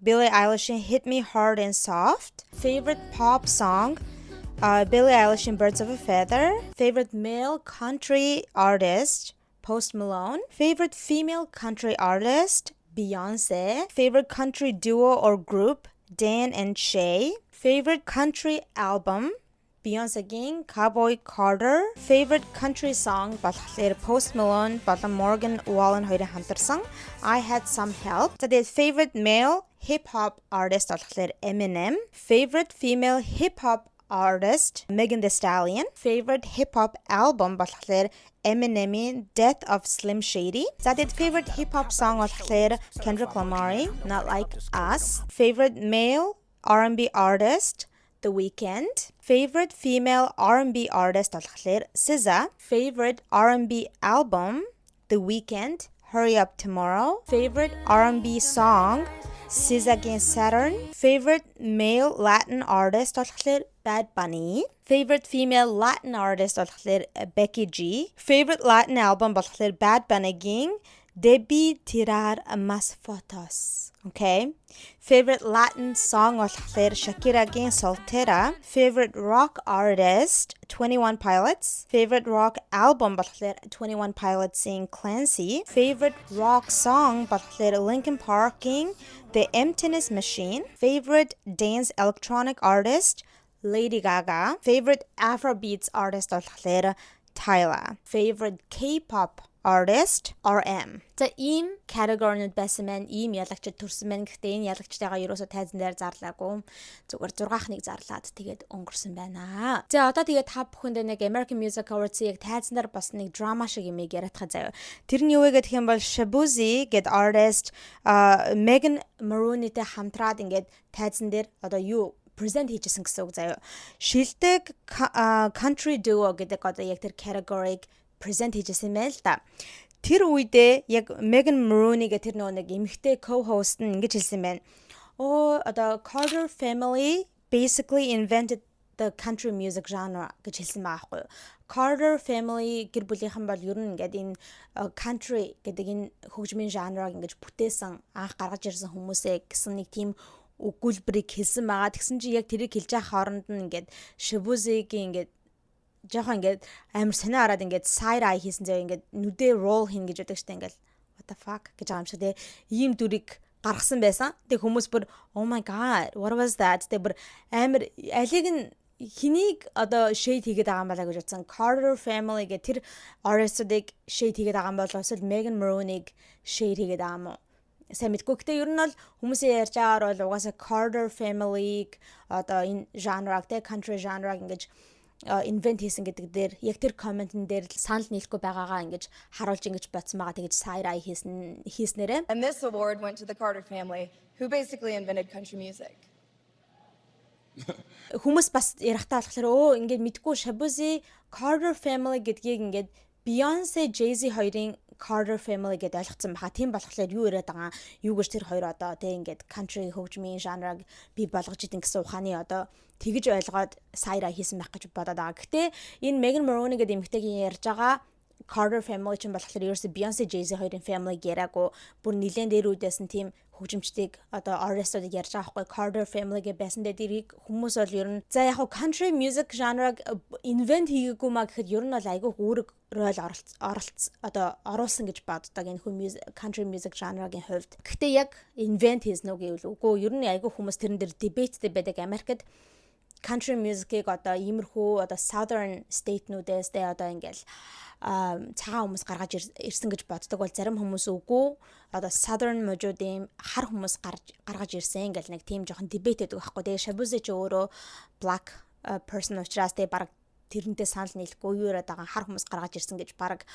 [SPEAKER 1] Billie Eilish's Hit Me Hard and Soft. Favorite pop song Billie Eilish's Birds of a Feather. Favorite male country artist Post Malone. Favorite female country artist Beyonce. Favorite country duo or group Dan and Shay. Favorite country album Beyonce-гийн Cowboy Carter. Favorite country song болохоор Post Malone болон Morgan Wallen хоёрын хамтарсан I Had Some Help. Тэгээд favorite male hip hop artist болохоор Eminem. Favorite female hip hop artist Megan Thee Stallion. Favorite hip hop album болохоор Eminem's Death of Slim Shady. That favorite hip hop song болохоор Kendrick Lamar, Not Like Us. Favorite male R&B artist The Weeknd. Favorite female R&B artist болохоор SZA. Favorite R&B album The Weeknd, Hurry Up Tomorrow. Favorite R&B song SZA against Saturn. Favorite male Latin artist болохоор Bad Bunny. Favorite female Latin artist болохоор Becky G. Favorite Latin album болохоор Bad Bunny-гийн Debí Tirar Más Fotos. Okay. Favorite Latin song болохоор Shakira-гийн Soltera. Favorite rock artist 21 Pilots. Favorite rock album болохоор 21 Pilots-ийн Clancy. Favorite rock song болохоор Linkin Park-ийн The Emptiness Machine. Favorite dance electronic artist Lady Gaga. Favorite Afrobeats artist болохоор Tyla. Favorite K-pop artist RM. За ийм category-нууд байсан маань ийм ялагчд төрсөн байна. Гэхдээ энэ ялагчтайгаа ерөөсөө тайзан дээр зарлаагүй. Зүгээр 6-ыг зарлаад тэгээд өнгөрсөн байна. За одоо тэгээд та бүхэнд нэг American Music Awards-ийг тайзан дээр бас нэг drama шиг юм яриадах заяа. Тэр нь юу вэ гэх юм бол Shabuzi гэдэг artist Megan Maroney-тэй хамтраад ингээд тайзан дээр одоо юу present хийжсэн гэсэн үг заяа. Шилдэг country duo гэдэг одоо яг тэр category-г present хийжсэн байл та. Тэр үедээ яг Megan Maroney гэх тэр нэг эмэгтэй co-host нь ингэж хэлсэн байна. Одоо Carter family basically invented the country music genre гэж хэлсэн байгаа байхгүй юу. Carter family гэр бүлийнхэн бол ер нь ингээд энэ country гэдэг энэ хөгжмийн жанрыг ингэж бүтээсэн анх гаргаж ирсэн хүмүүсээ гэсэн нэг тийм өгүүлбэрийг хэлсэн байгаа. Тэгсэн чи яг тэрийг хэлж байгаа хооронд нь ингээд Shabuzi-гийн ингээд жоохон ингээд амар сонио хараад ингээд side eye хийсэн заяа ингээд нүдээ roll хийн гэж байдаг штэ ингээд what the fuck гэж байгаа юм шиг те ийм дүрийг гаргасан байсан. Тэг хүмүүс бүр oh my god what was that тэг бүр амар алиг нь хэнийг одоо shade хийгээд байгаа юм байна гэж утсан. Carter family гэх тэр artist-ыг shade хийгээд байгаа юм бол эсвэл Megan Maroney-г shade хийгээд байгаа юм уу? Сайн мэдгүй. Гэтэ ер нь бол хүмүүсийн ярьж байгаагаар бол угаасаа Carter family-г одоо энэ жанраг те country жанраг ингэж invent хийсэн гэдэг дээр яг тэр комментэн дээр санал нийлэхгүй байгаагаа ингэж харуулж ингэж бодсон байгаа. Тэгэж side eye хийснээрээ.
[SPEAKER 3] And this award went to the Carter family, who basically invented country music.
[SPEAKER 1] Хүмүүс бас ярахтаа болохоор ингээд мэдгүй Shabuzi Carter family гэдгийг ингээд Beyoncé, Jay-Z хоёрын Carter family гэдээ ойлгоцсон байгаа. Тийм болохоор юу яриад байгаа юу гэж тэр хоёр одоо тэг ингээд country хөгжмийн жанрыг бий болгож идэн гэсэн ухааны одоо тэгж ойлгоод сайра хийсэн байх гэж бодоод байгаа. Гэхдээ энэ Megan Maroney гэдэг эмэгтэйгийн ярьж байгаа Carter family ч юм болохоор ерөөсө Beyoncé, Jay-Z хоёрын family гэраагүй бүр нилээн дээр үдээс нь тийм хөгжимчдийг одоо artist-уудыг ярьж байгаа байхгүй Carter family гэ байсан дээр дэрийг хүмүүс бол ер нь за яг country music genre-г invent хийгээгүй маа гэхэд ер нь бол айгүй үүрэг рол одоо оруулсан гэж боддог энэ country music genre-гийн хувьд. Гэхдээ яг invent хийсэн үг гэвэл үгүй ер нь айгүй хүмүүс тэрэн дээр debateтэй байдаг. Америкт country music-ийг одоо иймэрхүү одоо southern state-нүүдээс тэ одоо ингээл цагаан хүмүүс гаргаж ирсэн гэж боддог бол зарим хүмүүс үгүй одоо southern мужуудын хар хүмүүс гаргаж ирсэн ингээл нэг тийм жоохон debate гэдэг байхгүй. Тэгээ Shabuzi ч өөрөө black person учраас тэ баг тэрнтэй санал нийлэхгүй юу яриад байгаа хар хүмүүс гаргаж ирсэн гэж баг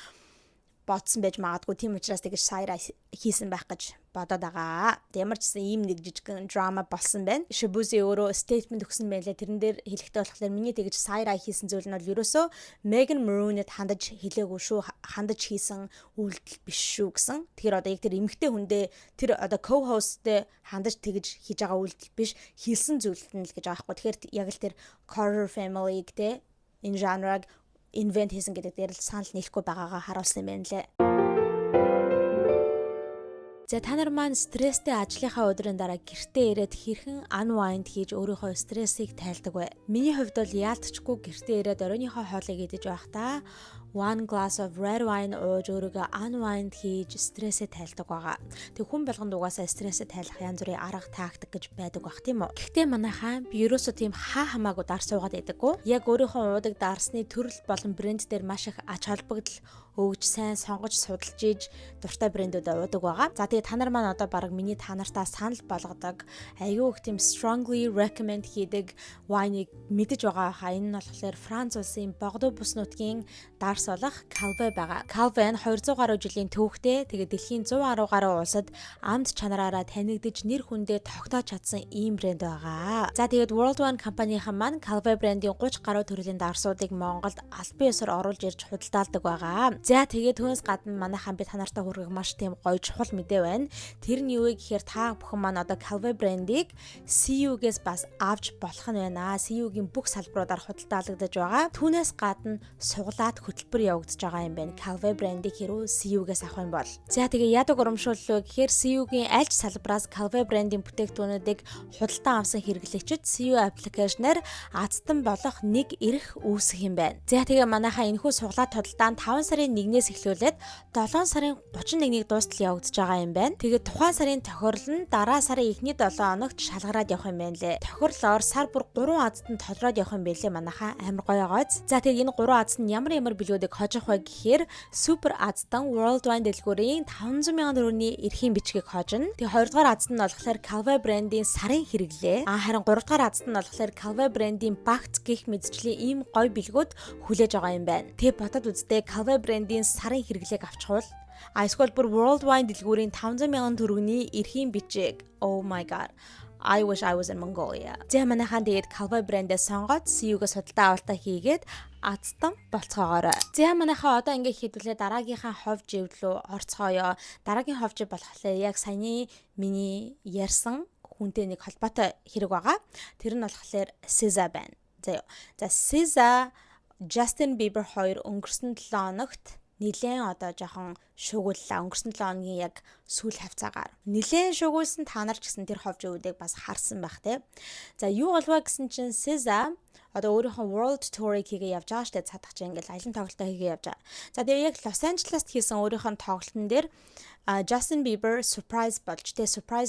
[SPEAKER 1] бодсон байж магадгүй. Тийм учраас тэгэж сайра хийсэн байх гэж бодоод байгаа. Ямар ч гэсэн ийм нэг жижигхэн драма болсон байна. Shabuzi өөрөө statement өгсөн байлаа. Тэрэн дээр хэлэхдээ болохоор миний тэгэж сайра хийсэн зүйл нь бол ерөөсөө Megan Maroney-д хандаж хэлээгүй шүү. Хандаж хийсэн үйлдэл биш шүү гэсэн. Тэгэхээр одоо яг тэр эмэгтэй хүндээ тэр одоо co-host-тэй хандаж тэгэж хийж байгаа үйлдэл биш. Хийсэн зүйл нь л гэж байгаа байхгүй. Тэгэхээр яг л тэр Carter family гэдэг энэ жанрыг invent хийсэн гэдэг дээр л санал нийлэхгүй байгаагаа харуулсан юм байна лээ. За та нар маань стресстэй ажлынхаа өдрийн дараа гэртээ ирээд хэрхэн unwind хийж өөрийнхөө стрессийг тайлдаг вэ? Миний хувьд бол яалтчгүй гэртээ ирээд оройныхоо хоолыг идэж байхдаа one glass of red wine ууж өөрийгөө unwind хийж стрессээ тайлдаг байгаа. Тэг хүн болгонд угаасаа стрессээ тайлах янз бүрийн арга тактик гэж байдаг бах тийм үү. Гэхдээ манайхаа би ерөөсөө тийм хамаагүй дар суугаад байдаггүй. Яг өөрийнхөө уудаг дарсны төрөл болон брэнд дээр маш их ач холбогдол өгж сайн сонгож судалж иж дуртай брэндүүд уудаг байгаа. За тэгээ та нар маань одоо баг миний та нартаа санал болгодог аюу их тийм strongly recommend хийдэг wine-ыг мэдэж байгаа хаа. Энэ нь болохоор Франц улсын Бордо бүс нутгийн дарс болох Calvé байгаа. Calvé 200 гаруй жилийн түүхтэй. Тэгээ дэлхийн 110 гаруй улсад амт чанараараа танигдж нэр хүндээ тогтоож чадсан ийм брэнд байгаа. За тэгээд World Wine компанийн маань Calvé брендийн 30 гаруй төрлийн дарсуудыг Монголд албан ёсоор оруулж ирж худалдаалдаг байгаа. За тэгээд түүнээс гадна манайхан би та нартай хүргэх маш тийм гоё чухал мэдээ байна. Тэр нь юу вэ гэхээр та бүхэн маань одоо Calvé брендийг CU-гээс бас авч болох нь байна. CU-гийн бүх салбаруудаар худалдаалагдаж байгаа. Түүнээс гадна суглаад хөтөлбөр явагдаж байгаа юм байна. Calvé брендийг хэрүү CU-гээс авах юм бол. За тэгээ яадаг урамшууллаа гэхээр CU-гийн аль ч салбараас Calvé брендийн бүтээгдэхүүнүүдийг худалдан авсан хэрэглэгчид CU аппликейшнээр азтан болох нэг эрх үүсгэх юм байна. За тэгээ манайхаа энэхүү суглаад худалдаанд 5 сарын 1-ээс эхлүүлээд 7 сарын 31-ийг дуустал явагдаж байгаа юм байна. Тэгээд тухайн сарын тохиолол нь дараа сарын эхний 7 хоногт шалгараад явах юм байна лээ. Тохиоллоор сар бүр 3 азтанд толроод явах юм байлээ манайхаа амар гоё гоц. За тэгээд энэ 3 азтанд ямар билгүүдийг хожих вэ гэхээр супер аздан World Wine дэлгүүрийн 500,000 төгрөгийн эрхийн бичгийг хожно. Тэгээд 2 дугаар аздан нь болохоор Calvé брендийн сарын хэрэглээ. Харин 3 дугаар аздан нь болохоор Calvé брендийн багц гих мэдчлийн ийм гоё бэлгүүд хүлээж байгаа юм байна. Тэгээд бодоод үзтээ Calvé брендийн сарын хэрэглээг авчихвал эсвэл бүр World Wine дэлгүүрийн 500,000 төгрөгийн эрхийн бичиг. Oh my god. I wish I was in Mongolia. Зэ манайхан тэгээд Calvé брэндээ сонгоод CU-гээс судалдаа авалтаа хийгээд азтан болцоогоорой. Зэ манайхаа одоо ингээ хийдүүлээ дараагийнхаа хов жив рүү орцгоё. Дараагийн хов жив болохоор яг саяны миний ярьсан хүнтэй нэг холбоотой хэрэг байгаа. Тэр нь болохоор SZA байна. За SZA Justin Bieber хоёр өнгөрсөн 7 хоногт нилээн одоо жоохон шуугууллаа. Өнгөрсөн 7 хоногийн яг сүүл хавцаагаар. Нилээн шуугуулсан та нар ч гэсэн тэр ховж үүдийг бас харсан байх те. За юу болов гэсэн чинь SZA одоо өөрийнхөө World Tour-ыг хийгээ явж байгаа штэ цаадах чинь ингээл аялын тоглолтоо хийгээ явж байгаа. За тэгээ яг Лос Анжелест хийсэн өөрийнхөө тоглолтын дээр Justin Bieber surprise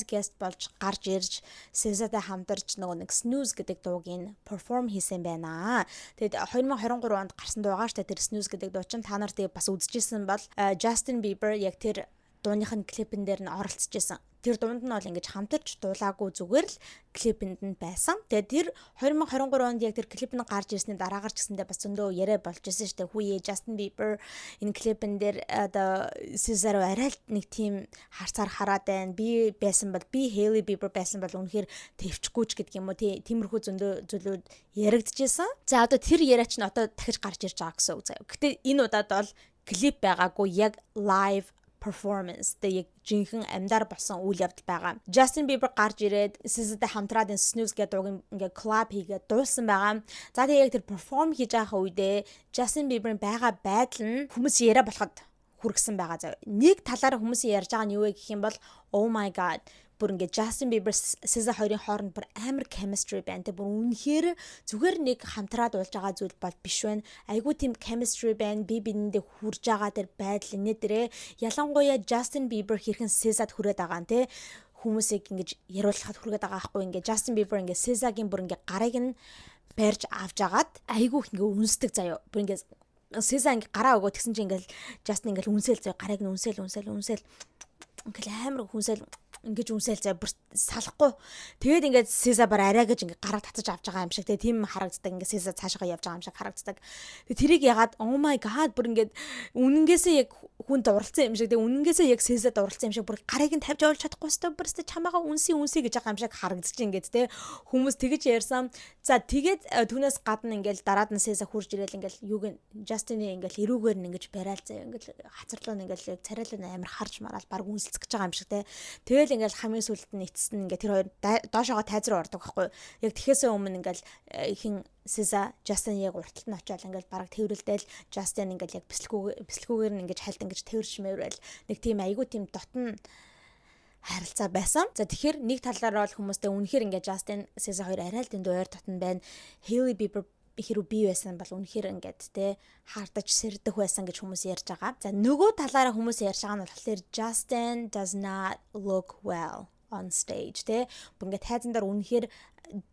[SPEAKER 1] guest болж гарч ирж SZA-тай хамтарч нэг Snooze гэдэг дууг нь perform хийсэн байна. Тэгэд 2023 онд гарсан дуу байгаа штэ тэр Snooze гэдэг дуу чинь та нар тэгээ бас үзчихсэн бол Justin Bieber яг тэр дууныхын клипэн дээр нь оролцож исэн. Тэр дунд нь бол ингэж хамтарч дуулаагүй зүгээр л клипэнд нь байсан. Тэгээд тэр 2023 онд яг тэр клип нь гарч ирсний дараагаар ч гэсэндээ бас зөндөө яриа болж ирсэн шүү дээ. Хүүе Justin Bieber энэ клипэн дээр одоо SZA руу арай л нэг тийм харцаар хараад байна. Би байсан бол би Hailey Bieber байсан бол үнэхээр төвчгүй ч гэдэг юм уу. Тиймэрхүү зөндөө зүйлүүд яригдчихсэн. За одоо тэр яриач нь одоо дахиж гарч ирж байгаа гэсэн үг заяа. Гэтэ энэ удаад бол клип байгаагүй яг live performance яг жинхэнэ амьдар болсон үйл явдал байгаа. Justin Bieber гарч ирээд SZA-тай хамтраад энэ Snooze гэдэг дууг ингээ collab хийгээд дуулсан байгаа. За тэгээ яг тэр perform хийж байгаа үедээ Justin Bieber-ийн байгаа байдал нь хүмүүс яриа болоход хүргэсэн байгаа зав. Нэг талаараа хүмүүс ярьж байгаа нь юу вэ гэх юм бол oh my god бүр ингээ Justin Bieber SZA хоёрын хооронд бүр амар chemistry байна. Тэ бүр үнэхээр зүгээр нэг хамтраад уулж байгаа зүйл бол биш байна. Айгуу тийм chemistry байна. Би бидэндээ хүрж байгаа тэр байдал инээ дээрээ ялангуяа Justin Bieber хэрхэн SZA-д хүрээд байгаа нь тэ хүмүүсийг ингэж яриулахад хүргээд байгаа аахгүй ингээ Justin Bieber ингээ SZA-гийн бүр ингээ гарыг нь барьж авч агаад айгуу ингээ үнсдэг заяа. Бүр ингээ SZA ингээ гараа өгөө тэгсэн чинь ингээл Justin ингээл үнсэл заяа гарыг нь үнсэл ингээл амар хүнсэл ингэж үнсэл заяа бүр салахгүй. Тэгээд ингээд SZA бар арай гэж ингээд гараа татаж авч байгаа юм шиг тийм харагддаг. Ингээд SZA цаашаа явж байгаа юм шиг харагддаг. Тэгээд тэрийг ягаад oh my god бүр ингээд үнэнгээсээ яг хүнд уралцсан юм шиг үнэнгээсээ яг SZA-д уралцсан юм шиг бүр гарыг нь тавьж оруулж чадахгүй өстой бүр чамаага үнсий гэж байгаа юм шиг харагдчих ингээд те хүмүүс тэгэж ярьсан. За тэгээд түүнээс гадна ингээд дараад нь SZA хурж ирээл ингээд юуг нь Justin-ийн ингээд эрүүгээр нь ингээд барайл заяа ингээд хацарлуу нь ингээд царайлуу амар харж мараал баг үнсэлцэж байгаа юм шиг те. Тэгэл ингээл хамгийн сүлд нь эцэст нь ингээ тэр хоёр доошоогоо тайз руу ордог байхгүй. Яг тэхээсээ өмнө ингээл ихэн SZA Justin яг урталт нь очиод ингээл бараг тэрвэрлдэл Justin ингээл яг бэлсгүүгээр нь ингээд хальт ингээд тэрвэрч мэврэл нэг тийм айгуу тийм дотн харилцаа байсан. За тэгэхээр нэг талаараа бол хүмүүстэй үнэхээр ингээд Justin SZA хоёр арай л дэндүү ойр дотн байна. Hailey Bieber хэрэг бий байсан бол үнэхээр ингээд те хаардаж сэрдэх байсан гэж хүмүүс ярьж байгаа. За нөгөө талаараа хүмүүс ярьж байгаа нь болохоор Justin does not look well on stage те. Ингээд хайзандар үнэхээр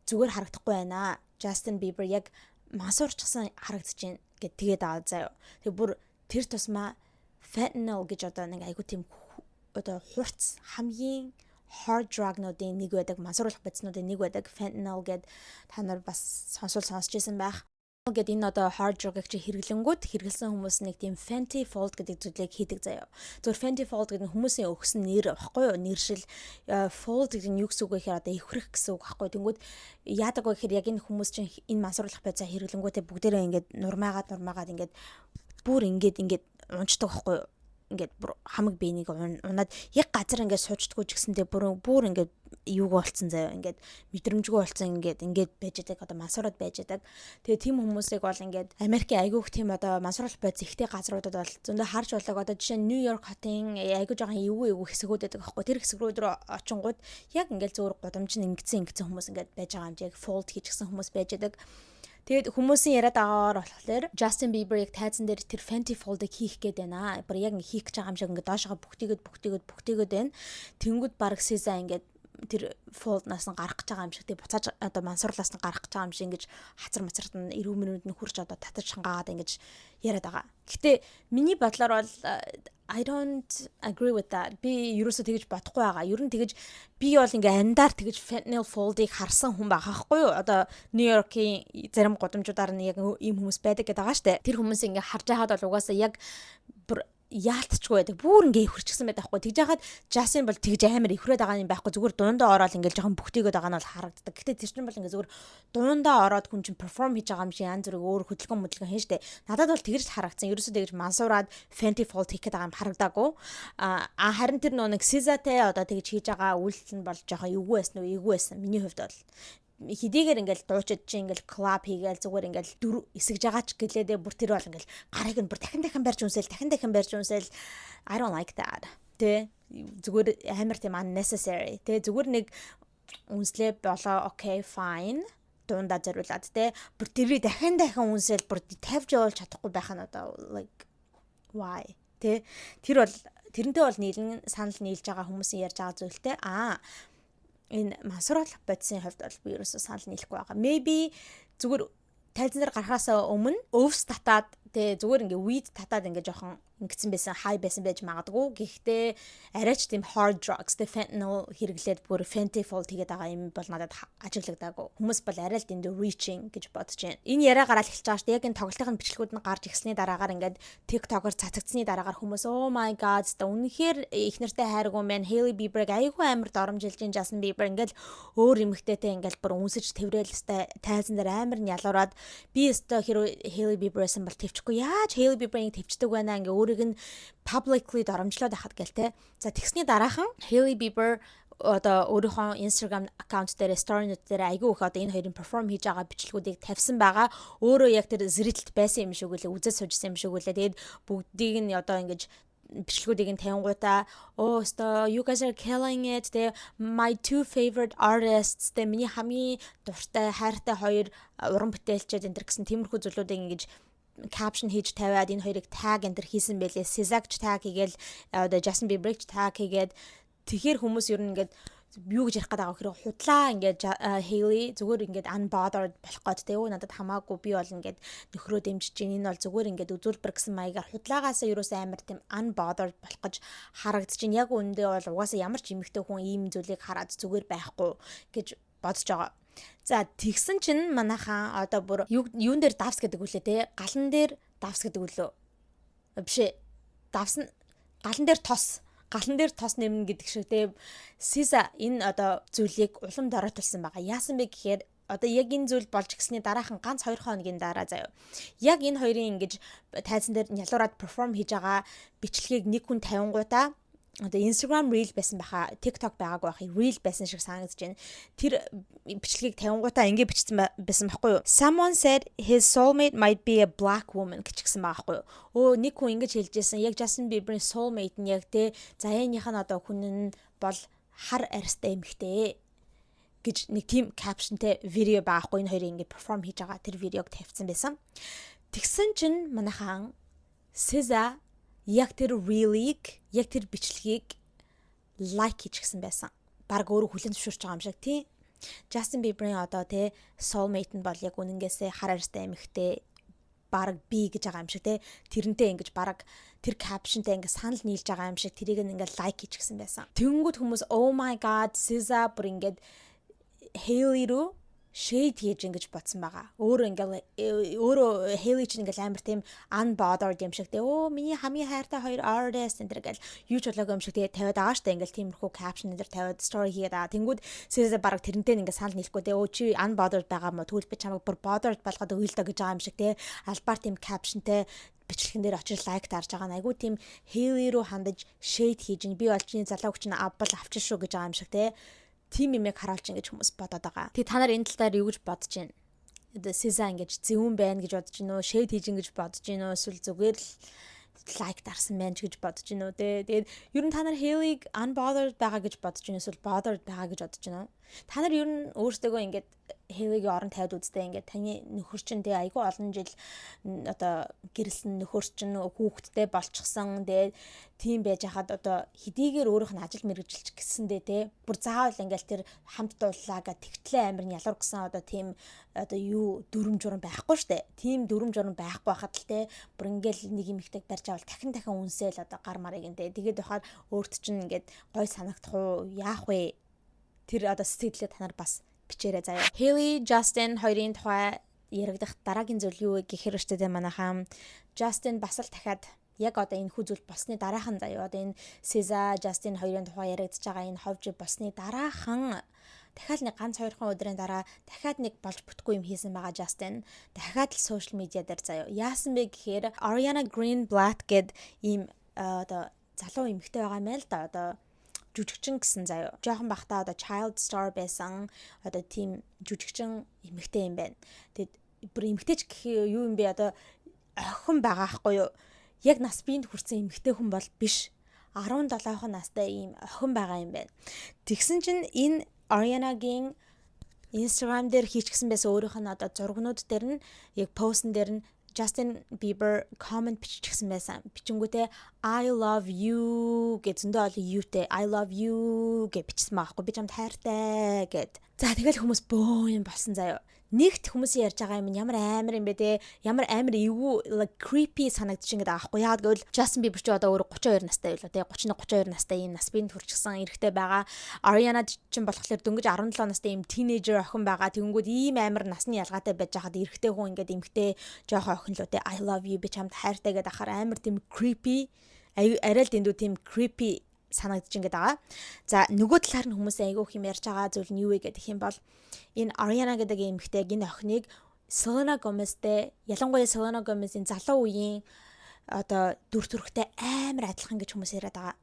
[SPEAKER 1] зүгээр харагдахгүй байна. Justin Bieber яг мансуурчсан харагдаж байна гэд тэгээд аваад заяа. Тэг бүр тэр тусмаа fentanyl гэж одоо нэг айгу тийм одоо хурц хамгийн hard drug-нуудын нэг байдаг, мансууруулах бодиснуудын нэг байдаг, fentanyl гэд та нар бас сонсож байсан байх. Гэд энэ одоо hard drug-ыг чи хэрэглэн хүмүүс нэг тийм Fenty Fold гэдэг зүйлийг хийдэг заяа. Зөвхөн Fenty Fold гэдэг нь хүмүүсийн өгсөн нэр баггүй юу? Нэршил Fold гэдэг нь юу гэсэн үг вэ гэхээр одоо ивхрэх гэсэн үг баггүй. Тэнгүүд яадаг вэ гэхээр яг энэ хүмүүс чинь энэ мансууруулах бодисаа хэрэглэнгүүтээ бүгдээрээ ингээд нурмаагаад ингээд бүр ингээд унцдаг баггүй юу? Ингээд бүр хамаг биенийг унаад яг газар ингээд суучдаггүй ч гэсэндээ бүр ингээд юуг болцсон заяа, ингээд мэдрэмжгүй болцсон ингээд байж байгаа, одоо мансуураад байж байгаа. Тэгээ тийм хүмүүсийг бол ингээд Америкийн айгүйх тийм одоо мансууруулах бодис ихтэй газруудад бол зөндөө харж болдог. Одоо жишээ нь Нью Йорк хотын айгүй жоохон эвгүй хэсгүүд байдаг байхгүй. Тэр хэсгүүд рүү очингууд яг ингээд зөвөр гудамж нь ингэсэн хүмүүс ингээд байж байгаа юм чи яг fold хийчихсэн хүмүүс байж байгаа. Тэгээд хүмүүсийн яриад байгаагаар болохоор Justin Bieber яг тайзан дээр тэр Fenty Fold-ыг хийх гээд байна. Бүр яг хийх гэж байгаа юм шиг ингээд доошоо бүгтийгэд байна. Тэнгүүд баг SZA ингээд тэр fold-наас нь гарах гэж байгаа юм шиг тий буцааж одоо мансуурлаас нь гарах гэж байгаа юм шиг ингэж хацар мацарт нь эрүү мөрөнд нь хурж одоо татаж хангаагаад ингэж яриад байгаа. Гэхдээ миний бодлоор бол I don't agree with that. Би ерөөсөө тэгэж бодохгүй байгаа. Ер нь тэгэж би бол ингээ андаар тэгэж fentanyl fold-ыг харсан хүн байгаа байхгүй юу? Одоо Нью-Йоркийн зарим гудамжуудаар нь яг ийм хүмүүс байдаг гэдэг байгаа штэ. Тэр хүмүүс ингээ харж байхад бол угаасаа яг бүр яалтчгүй байдаг. Бүр ингээ ихэрчсэн байдаг байхгүй. Тэгж яхад Justin бол тэгж амар ихрээд байгаа юм байхгүй. Зүгээр дундаа ороод ингээ жоохон бүгтийгээд байгаа нь бол харагддаг. Гэтэ тэр чинь бол ингээ зүгээр дундаа ороод хүн чинь перформ хийж байгаа юм шиг янз бүрийн өөр хөдөлгөөн хийн штэ. Надад бол тэгж харагдсан. Ерөөсөө тэгж мансуураад Fenty Fold хийх гээд байгаа юм харагдаагүй. Харин тэр нэг SZA-тэй одоо тэгж хийж байгаа үйлдэл нь бол жоохон эвгүй байсан уу? Эвгүй байсан. Миний хувьд бол хэдийгээр ингээл дуучид чи ингээл клаб хийгээл зүгээр ингээл дөрөв эсгэж байгаа ч гэлээдээ бүр тэр бол ингээл гарыг нь бүр дахин барьж үнсэл I don't like that. Тэ зүгээр амар тийм unnecessary. Тэ зүгээр нэг үнслээ болоо okay fine дундаа зориулаад тэ бүр тэрийг дахин үнсэл бүр тавьж явуулж чадахгүй байх нь одоо like why тэ тэр бол тэрнтэй бол нийлэн санал нийлж байгаа хүмүүсийн ярьж байгаа зүйлтэй энэ мансууруулах бодисын хувьд бол би ерөөсөө санал нийлэхгүй байгаа. Maybe зүгээр тайлзан дээр гарахаасаа өмнө өвс татаад тэ зүгээр ингээ weed татаад ингээ жоохон ингэсэн байсан high байсан байж магадгүй. Гэхдээ арайч тийм hard drugs тэ fentanyl хэрэглээд бүр Fenty Fold хийгээд байгаа юм бол надад ажиглагдаагүй. Хүмүүс бол арай л дэнд reaching гэж бодож байна. Энэ яриа гараад эхэлж байгаа шүү дээ. Яг энэ тоглолтын бичлэгүүд нь гарч ирсний дараагаар ингээд TikTok-оор цацагдсны дараагаар хүмүүс oh my god та үнэхээр их нартай хайргүй мэн Hailey Bieber-ыг айгүй амар доромжилж ин Justin Bieber ингээд өөр эмэгтэйтэй ингээд бүр үнсэж тэврээл тайзан дээр амар нь ялуураад би өстө хэрэг Hailey Bieber-сэн бол төвчгүй яаж Hailey Bieber-ыг төвчдөг байна ингээд өөрийг нь publicly доромжлоод байхад гээл те. За тэгсний дараахан Hailey Bieber одоо өөрийнхөө Instagram аккаунт дээр story-нууд дээр айгүй их одоо энэ хоёрын перформ хийж байгаа бичлэгүүдийг тавьсан байгаа. Өөрөө яг тэр зэрэлт байсан юм шиг үлээ үзэж суужсан юм шиг үлээ. Тэгээд бүгдийг нь одоо ингэж бичлэгүүдийг нь тавингуудаа you guys are killing it. My two favorite artists миний хамгийн дуртай хайртай хоёр уран бүтээлчид энэ гэсэн тиймэрхүү зүйлүүдийг ингэж caption хийж тавиад энэ хоёрыг tag enter хийсэн байлээ. SZA-г tag хийгээл одоо Justin Bieber-г tag хийгээд тэгэхээр хүмүүс ер нь ингээд юу гэж ярих гэдэг вэ? Худлаа ингээд Hailey зүгээр ингээд unbothered болох гээд тэ надад хамаагүй би бол ингээд нөхрөө дэмжиж гин энэ бол зүгээр ингээд үзүүлбэр гэсэн маягаар худлаагаасаа ерөөсөө амар тийм unbothered болох гэж харагдаж байна. Яг үүндээ бол угаасаа ямар ч эмэгтэй хүн ийм зүйлийг хараад зүгээр байхгүй гэж бодож байгаа. За тэгсэн чинь манайхан одоо бүр юун дээр давс гэдэг үлээ те галан дээр давс гэдэг үлээ бишээ давс галан дээр тос нэмнэ гэдэг шиг те SZA энэ одоо зүйлийг улам дороотулсан байгаа. Яасан бэ гэхээр одоо яг энэ зүйл болж гисний дараахан ганц 2 хоногийн дараа заяа. Яг энэ хоёрын ингэж тайзан дээр ялуураад перформ хийж байгаа бичлэгийг нэг хүн тавингуудаа одоо Instagram reel байсан баха TikTok байгаагүй байхыг reel байсан шиг санагдаж байна. Тэр бичлэгийг тавингуудаа ингэ бичсэн байсан байхгүй юу? Someone said his soulmate might be a black woman гэчихсэн байхгүй юу? Нэг хүн ингэж хэлжсэн. Яг Justin Bieber-ийн soulmate нь яг те заяаных нь одоо хүн нь бол хар арьстай эмэгтэй гэж нэг тийм captionтэй видео байхгүй энэ хоёрын ингээд perform хийж байгаа тэр видеог тавьсан байсан. Тэгсэн чинь манайхан SZA яг тэр reel-ийг яг тэр бичлэгийг лайк хийчихсэн байсан. Бараг өөрөө хүлэн зөвшөөрч байгаа юм шиг тий. Justin Bieber-ийн одоо тий soulmate нь бол яг үнэнгээсээ хар арьстай эмэгтэй бараг би гэж байгаа юм шиг тий. Тэрнтэй ингэж бараг тэр captionтэй ингэ санал нийлж байгаа юм шиг тэрийг ингэ лайк хийчихсэн байсан. Тэнгүүд хүмүүс oh my god SZA бүр ингэ Hailey руу shade хийж ингэж бодсон байгаа. Өөрөө Hailey ч ингээл амар тийм unbothered юм шиг те. Миний хамгийн хайртай хоёр artist энэ гэл юу ч болоогүй юм шиг тэгээ тавиад байгаа штэ ингээл тиймэрхүү caption энэ тавиад story хийгээд байгаа. Тэнгүүд SZA бараг тэрнтэй ингээ санал нийлэхгүй те. Чи unbothered байгаа мó тэгвэл би чамайг бүр bothered болгоод өгье л доо гэж байгаа юм шиг те. Албаар тийм captionтэй бичлэгэн дээр очиж лайк дарж байгаа. Айгу тийм Hailey руу хандаж shade хийж би бол чиний залуу хүчин авбал авчих шүү гэж байгаа юм шиг те. Тим юмэг харуулж ингэж хүмүүс бодоод байгаа. Тэг та нар энэ тал дээр юу гэж бодож байна? Одоо SZA ингэж зөвүүн байна гэж бодож байна уу? Shade хийж ингэж бодож байна уу? Эсвэл зүгээр л лайк дарсан байна гэж бодож байна уу? Тэгээд ер нь та нар Hailey unbothered байгаа гэж бодож байна уу? Эсвэл bothered байгаа гэж бодож байна уу? Та нар ер нь өөрсдөө ингэж Hailey-гийн орон тавьд үзтээ ингээд таны нөхөр чинь тэгээ айгүй олон жил одоо гэрэлсэн нөхөр чинь хүүхэдтэй болчихсон тэгээ тийм байж хахад одоо хэдийгээр өөрийнх нь ажил мэргэжилч гэсэндээ те бүр заавал ингээд тэр хамт дууллаа гэ тэгтлээ амир нь ялвар гсэн одоо тийм одоо юу дүрм журм байхгүй штэ тийм дүрм журм байхгүй хахад л те бүр ингээд нэг юм ихтэй барьж авал дахин үнсээл одоо гар марыг энэ тэгээд бахаар өөрт чинь ингээд гой санагдах уу яах вэ тэр одоо сэтгэлээ та нар бас бичээрэй заяа. Hailey, Justin хоёрын тухай яригдах дараагийн зүйл юу вэ гэхээр өштэй манайхаа Justin бас л дахиад яг одоо энэ хүү зүйл болсны дараахан заяа. Одоо энэ SZA, Justin хоёрын тухай яригдж байгаа энэ ховж болсны дараахан дахиад нэг ганц 2 өдрийн дараа дахиад нэг болж бүтгүй юм хийсэн байгаа Justin. Дахиад л social media дээр заяа. Яасан бэ гэхээр Ariana Greenblatt гэд ийм одоо залуу эмэгтэй байгаа юм л да одоо жүжигчин гэсэн заяа. Жохон бахта одоо child star байсан. Одоо тийм жүжигчин эмэгтэй юм байна. Тэгэд бүр эмэгтэйч гэх юу юм бэ одоо охин байгаа хгүй юу? Яг нас биед хүрсэн эмэгтэй хүн бол биш. 17 настай ийм охин байгаа юм байна. Тэгсэн чинь энэ Ariana-гийн Instagram дээр хийчихсэн байсан өөрийнх нь одоо зургнууд дээр нь яг постн дээр нь Justin Bieber comment биччихсэн байсан. Бичингүүтээ I love you гэж зөндөө олон youтэй I love you гэж бичсэн байхгүй. Би чамд хайртай гэд. За тэгэл хүмүүс бөө юм болсон заяа. Нэгт хүмүүсийн ярьж байгаа юм ямар амар юм бэ те ямар амар эвгүй like creepy санагдчих ингээд аахгүй яагаад гэвэл Justin Bieber ч одоо өөр 32 настай байлаа те 31 32 настай энэ нас биед хүрчихсэн эрэгтэй байгаа. Ariana ч болохоор дөнгөж 17 настай юм teenager охин байгаа. Тэгэнгүүт ийм амар насны ялгаатай байж хаад эрэгтэй хүн ингээд эмэгтэй жоохон охин л те I love you би чамд хайртай гэдэг ахаар амар тийм creepy арай л дэндүү тийм creepy санагдаж ингээд байгаа. За нөгөө талаар нь хүмүүс айгүйх юм ярьж байгаа зүйл нь юу вэ гэдэг юм бол энэ Ariana гэдэг эмэгтэй энэ охиныг Selena Gomezтэй ялангуяа Selena Gomez-ийн залуу үеийн одоо дүр төрхтэй амар адилхан гэж хүмүүс яриад байгаа.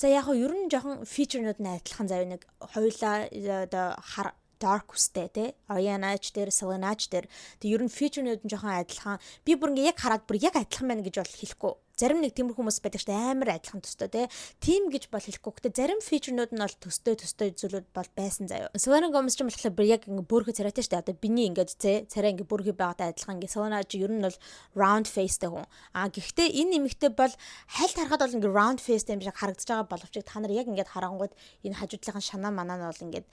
[SPEAKER 1] За яг нь ер нь жоохон фичернүүд нь адилхан заяа нэг хоёулаа одоо dark үстэй те Ariana ч тэр Selena ч тэр ер нь фичернүүд нь жоохон адилхан. Би бүр ингээ яг хараад бүр яг адилхан байна гэж бол хэлэхгүй. Зарим нэг тиймэр хүмүүс байдаг шүү дээ амар адилхан төстэй те. Тим гэж бол хэлэхгүй. Гэтэ зарим фичернүүд нь бол төстэй зүйлүүд бол байсан заяа. Selena Gomez ч юм болохоор бүр яг ингээ бүрхэ царайтай шүү дээ. Одоо биний ингээд царай ингээ бүрхэ байгаатай адилхан ингээ Selena ч ер нь бол round face-тэй хүн. Гэхдээ энэ нэмэгтэй бол хальт харахад бол ингээ round face-тэй юм шиг харагдаж байгаа боловч та нар яг ингээд харангууд энэ хажуудлынхан шанаа манаа нь бол ингээд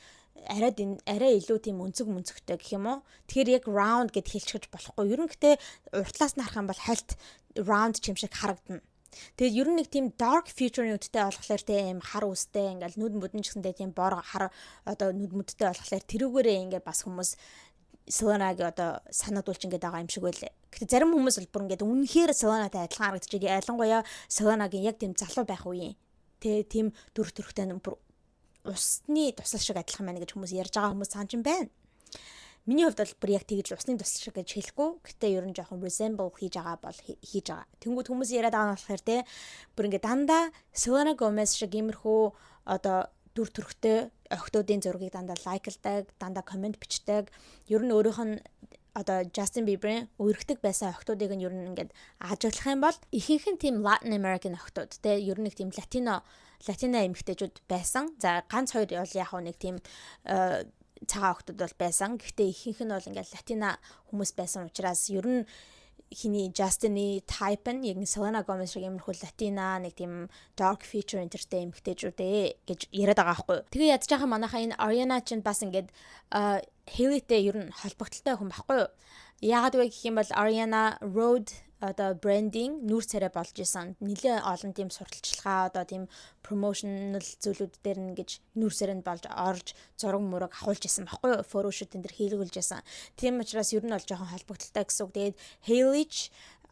[SPEAKER 1] арай илүү тийм өнцөгтэй гэх юм уу. Тэгэхээр яг round гэд хэлчихэж болохгүй. Ер нь гэтээ уртлаас нь харах юм бол хальт round ч юм шиг харагдана. Тэгээд ер нь нэг тийм dark feature-нүүдтэй болохоор тийм хар үстэй ингээл нүд мөдөн ч гэсэндээ тийм бор хар одоо нүд мөдтэй болохоор тэрүүгээрээ ингээ бас хүмүүс Selena-г одоо санагдуулж ингээд байгаа юм шиг байлээ. Гэтэ зарим хүмүүс бол бүр ингээд үнэхээр Selena-тай адилхан харагдаж байгаа. Ялангуяа Selena-гийн яг тийм залуу байх үеийн тийм дүр төрхтэй бүр усны тусал шиг адилхан байна гэж хүмүүс ярьж байгаа хүмүүс цаан ч юм байна. Миний хувьд бол бүр яг тэгж усны тусал шиг гэж хэлэхгүй. Гэтэ ер нь жоохон resemble хийж байгаа бол хийж байгаа. Тэнгүүд хүмүүс яриад байгаа нь болохоор те бүр ингээ дандаа Selena Gomez шиг иймэрхүү одоо дүр төрхтэй охтуудын зургийг дандаа лайклдаг, дандаа комент бичдэг. Ер нь өөрийнх нь одоо Justin Bieber-ийн өргөдөг байсан охтуудыг нь ер нь ингээд ажиглах юм бол ихэнх нь тийм Latin American охтууд те ер нь нэг тийм Latino эмэгтэйчүүд байсан. За ганц хоёр бол яг нэг тийм цагаан охтууд бол байсан. Гэхдээ ихэнх нь бол ингээд латина хүмүүс байсан учраас ер нь хиний Justin-ы type нь яг Selena Gomez шиг иймэрхүү латина нэг тийм dark feature энтертэй эмэгтэйчүүдээ гэж яриад байгаа байхгүй. Тэгээ ядж байгаа манайхаа энэ Ariana ч бас ингээд Hailey-тэй ер нь холбогдолтой хүн байхгүй юу? Яагаад вэ гэх юм бол Ariana Road одоо брендинг нүүр царай болж исэн. Нэлээ олон тийм сурталчилгаа одоо тийм промошнл зүйлүүд дээр ингэж нүүр царайнд болж орж зураг мураг авахулж исэн баггүй юу? Фотошут энэ төр хийлгүүлж исэн. Тийм учраас ер нь бол жоохон холбогдолтой гэсэн үг. Тэгээд Hailey ч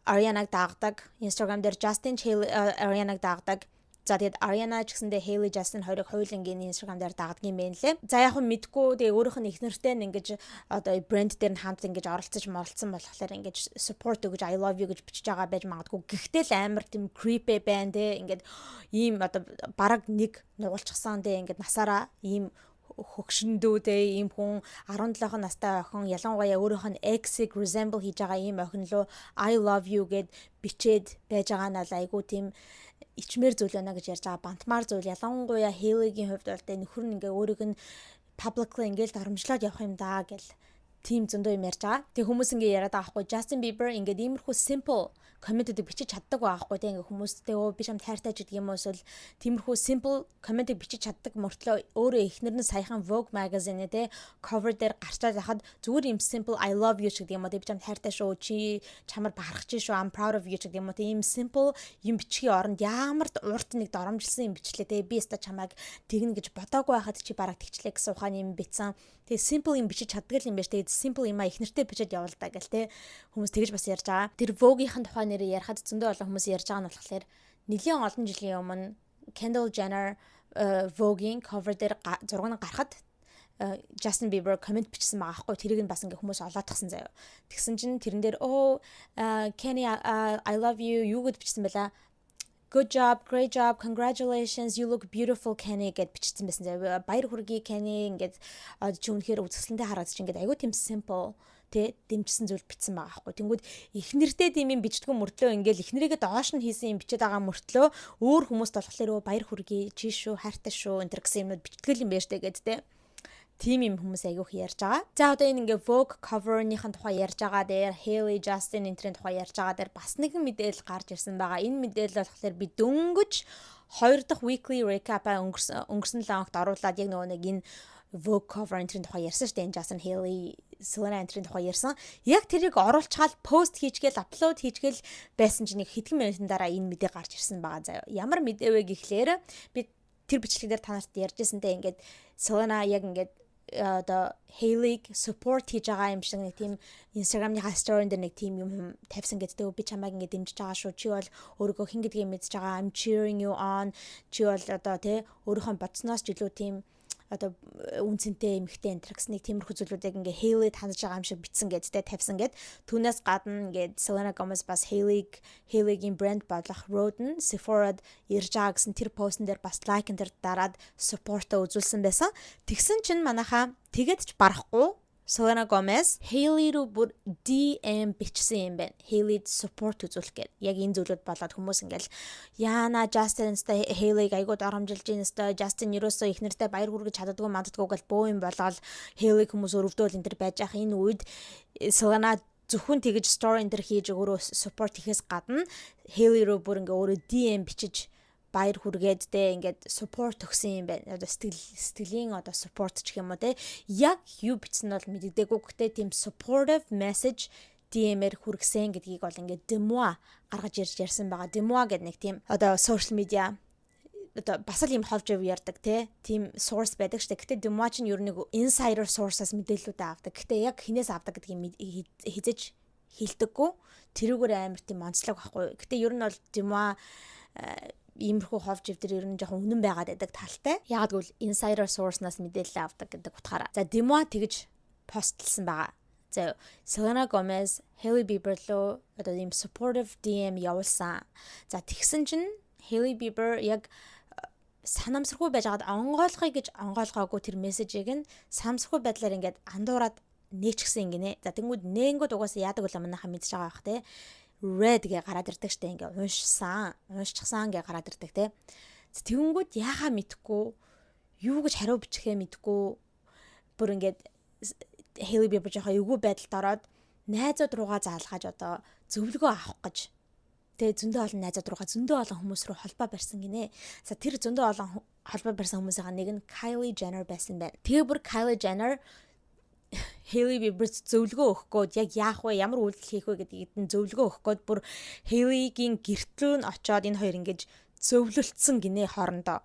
[SPEAKER 1] Ariana-г дагдаг. Instagram дээр Justin Ariana-г дагдаг. За тэгээд Ariana ч гэсэндээ Hailey Justin хоёрыг хоёулангийн Instagram дээр дагдаг юм байна лээ. За яг нь мэдгүй тэгээ өөрийнх нь их нэртэй нь ингэж одоо брэнд дээр нь хамт ингэж оролцсон болохоор ингэж support өгж I love you гэж бичиж байгаа байж магадгүй. Гэхдээ л амар тийм creepy байна те. Ингээд ийм одоо бараг нэг нугалчихсан те. Ингээд насаараа ийм хөгшөндүүдээ ийм хүн 17 настай охин ялангуяа өөрийнх нь ex-ийг resemble хийж байгаа ийм охин руу I love you гэд бичээд байж байгаа нь айгуу тийм ичмэр зүйл байна гэж ярьж байгаа. Бантмаар зүйл ялангуяа Hailey-гийн хувьд бол тэ нөхөр нь ингээ өөрийг нь publicly ингээл дарамжлаад явах юм даа гэл тийм зөндөө юм ярьж байгаа. Тэг хүмүүс ингээ яриад байгаа хгүй Justin Bieber ингээд иймэрхүү simple комментүүд бичиж чаддаг байхгүй тийм ингээ хүмүүстэй өө би чам тайртай ч гэдэг юм уу эсвэл тиймэрхүү simple комментийг бичиж чаддаг мөртлөө өөрөө эхнэр нь саяхан Vogue magazine те cover дээр гарчаад яхад зүгээр юм simple I love you гэдэг юм уу би чам тайртай шүү чи чамар бахархаж шүү I'm proud of you гэдэг юм уу тийм simple юм бичгийн оронд ямар урт нэг доромжилсан юм бичлээ те би өстө чамайг тэгнэ гэж бодоагүй байхад чи бараг тэгчлээ гэсэн ухааны юм бичсэн. Тэгээ simple юм бичиж чаддаг юм байна шүү. Тэгээ simple юм а ихнэртэй бичиж явуулдаг гэл те хүмүүс тэгж бас ярьж байгаа. Тэр Vogue-ийн тухай нэрээ ярихад зөндөө олон хүмүүс ярьж байгаа нь болохоор нэлийн олон жилийн өмнө Kendall Jenner Vogue-ийн cover дээр зураг нь гарахад Justin Bieber comment бичсэн байгаа байхгүй. Тэрийг нь бас ингээ хүмүүс олоодчихсан заяа. Тэгсэн чинь тэрэн дээр Kenny I love you юу гэд бичсэн байла. Good job, great job, congratulations, you look beautiful Kenny гэд бичсэн байсан заяа. Баяр хүргэе Kenny ингээд чи үнэхээр үзэсгэлэнтэй хараад чи ингээд айгүй тийм simple тэ дэмжсэн зүйл бичсэн байгаа байхгүй. Тэнгүүд ихнэртэй тийм юм бичдэггүй мөртлөө ингээл ихнэрийгээ доош нь хийсэн юм бичээд байгаа мөртлөө өөр хүмүүст болохоор баяр хүргэе, чи шүү, хайртай шүү энэ төр гэсэн юмнууд бичтгэл юм байна штэ гэд тэ. Тим юм хүмүүс айгүйх ярьж байгаа. За одоо энэ ингээ Vogue cover-ийн тухай ярьж байгаа дээр Hailey Justin энтрийн тухай ярьж байгаа дээр бас нэгэн мэдээлэл гарч ирсэн байгаа. Энэ мэдээлэл болохоор би дөнгөж 2 дахь weekly recap-а өнгөрсөн 7 хоногт оруулаад яг нөгөө нэг энэ Vogue cover энтрийн тухай ярьсан шүү дээ. Justin Hailey Selena энтрийн тухай ярьсан. Яг тэрийг оруулчаал пост хийчихгээл апплод хийчихгээл байсан чинь нэг хэдхэн минутын дараа энэ мэдээ гарч ирсэн байгаа заяа. Ямар мэдээ вэ гэхлээр би тэр бичлэг дээр та нарт ярьжсэнтэй ингээд Selena яг ингээд одоо Hailey-г support хийж байгаа юм шиг нэг тийм Instagram-ийн story дээр нэг тийм юм тавьсан гэдэгтэй би чамайг ингээд дэмжиж байгаа шүү. Чи бол өөрийгөө хэн гэдгийг мэдж байгаа. I'm cheering you on. Чи бол одоо тий өөрийнхөө бодсноос ч илүү тийм одоо үнцэнтэй эмхтэй энэ гэсэн нэг тиймэрхүү зүйлүүдийг ингээ Hailey хандж байгаа юм шиг битсэн гэдтэй тавьсан гэд. Түүнээс гадна ингээд Selena Gomez бас Hailey-гийн брэнд болох Road нь Sephora-д ирж байгаа гэсэн тэр постн дээр бас лайк энэ дараад support-а үзүүлсэн байсан. Тэгсэн чинь манайхаа тэгээд ч барахгүй Selena Gomez Hailey руу бүр DM бичсэн юм байна. Hailey-д support үзүүлэх гээд. Яг энэ зүйлүүд болоод хүмүүс ингээл яана Justin-тэй Hailey-г айгуу доромжилж ийн өстой Justin ерөөсөө их нэртэй баяр хүргэж чаддгүй манддгүй гэл бөө юм болоод Hailey хүмүүс өрөвдөөл энэ төр байж ах энэ үед Selena зөвхөн тэгж story энэ төр хийж өөрөө support хийхээс гадна Hailey руу бүр ингээ өөрөө DM бичиж баяр хүргээдтэй ингээд support өгсөн юм байна. Одоо сэтгэлийн одоо support ч юм уу те. Яг юу бичсэн бол мэддэггүй. Гэхдээ тийм supportive message DM-ээр хүргэсэн гэдгийг бол ингээд Demois гаргаж ирж ярьсан байгаа. Demois гэдэг нэг тийм одоо social media одоо бас л юм ховж ярьдаг те. Тийм source байдаг штэ. Гэхдээ Demois ч нь ер нь insider source-аас мэдээлэлүүд авдаг. Гэхдээ яг хинээс авдаг гэдгийг хизэж хэлдэггүй. Тэрүүгээр амар тийм онцлог байхгүй. Гэхдээ ер нь бол Demois иймэрхүү ховж өвдөр ер нь жоохон үнэн байгаад байдаг талтай. Яг гэвэл insider source-наас мэдээлэл авдаг гэдэг утгаараа. За Demois тэгж постлсан байгаа. За Selena Gomez Hailey Bieber руу одоо ийм supportive DM явуулсан. За тэгсэн чинь Hailey Bieber яг санамсаргүй байж байгаад онгойлгоё гэж онгойлгоогүй тэр мессежийг нь санамсаргүй байдлаар ингээд андуураад нээчихсэн гинэ. За тэнгууд нээнгүүд угаасаа яадаг бол манайха мэдж байгаа бах те. Red гэ гараад ирдэг штэ ингээ уншчихсан гэ гараад ирдэг те. Тэгэнгүүт яхаа мэдгүй юу гэж хариу бичихээ мэдгүй бүр ингээд Hailey Bieber жоохон эвгүй байдалд ороод найзууд руугаа заалгаж одоо зөвлөгөө авах гэж тэгээ зөндөө олон найзууд руугаа зөндөө олон хүмүүс рүү холбоо барьсан гинэ. За тэр зөндөө олон холбоо барьсан хүмүүсийн нэг нь Kylie Jenner байсан байна. Тэгээ бүр Kylie Jenner Hailey Bieber-т зөвлөгөө өгөх гээд яг яах вэ, ямар үйлдэл хийх вэ гэдгийг нь зөвлөгөө өгөх гээд бүр Hailey-гийн гэрт рүү нь очиод энэ хоёр ингэж зөвлөлдсөн гинэ хоорондоо.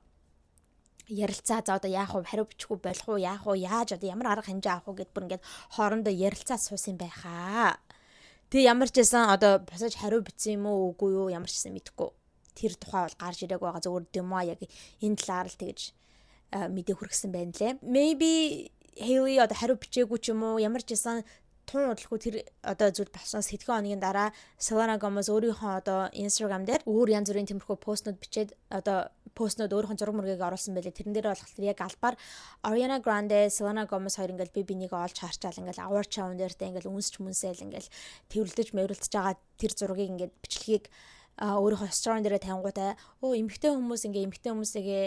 [SPEAKER 1] Ярилцаа за одоо яах вэ, хариу бичихгүй болох уу, яах вэ, яаж одоо ямар арга хэмжээ авах вэ гэд бүр ингээд хоорондоо ярилцаа суусан байхаа. Тэгээ ямар ч байсан одоо босож хариу бичсэн юм уу үгүй юу, ямар ч гэсэн мэдэхгүй. Тэр тухай бол гарч ирээгүй байгаа, зөвхөн демо яг энэ талаар л тэгэж мэдээ хүргэсэн байна лээ. Maybe Hailey одоо хариу бичээгүй ч юм уу, ямар ч байсан тун удалгүй тэр одоо зүйл болсноос хэдхэн хоногийн дараа Selena Gomez өөрийнхөө одоо Instagram дээр өөр янз бүрийн тиймэрхүү постнууд бичээд одоо постнууд өөрийнхөө зураг мөргийг оруулсан байлээ. Тэрэн дээр болохоор яг албаар Ariana Grande, Selena Gomez хоёр ингээл би бинийг олж харчаал ингээл award show дээртэй ингээл үнсч мүнсэл ингээл тэрвэрлдэж мөрөлдөж байгаа тэр зургийг ингээд бичлэгийг өөрийнхөө story дээр тавингуудаа эмэгтэй хүмүүс ингээ эмэгтэй хүмүүсээгээ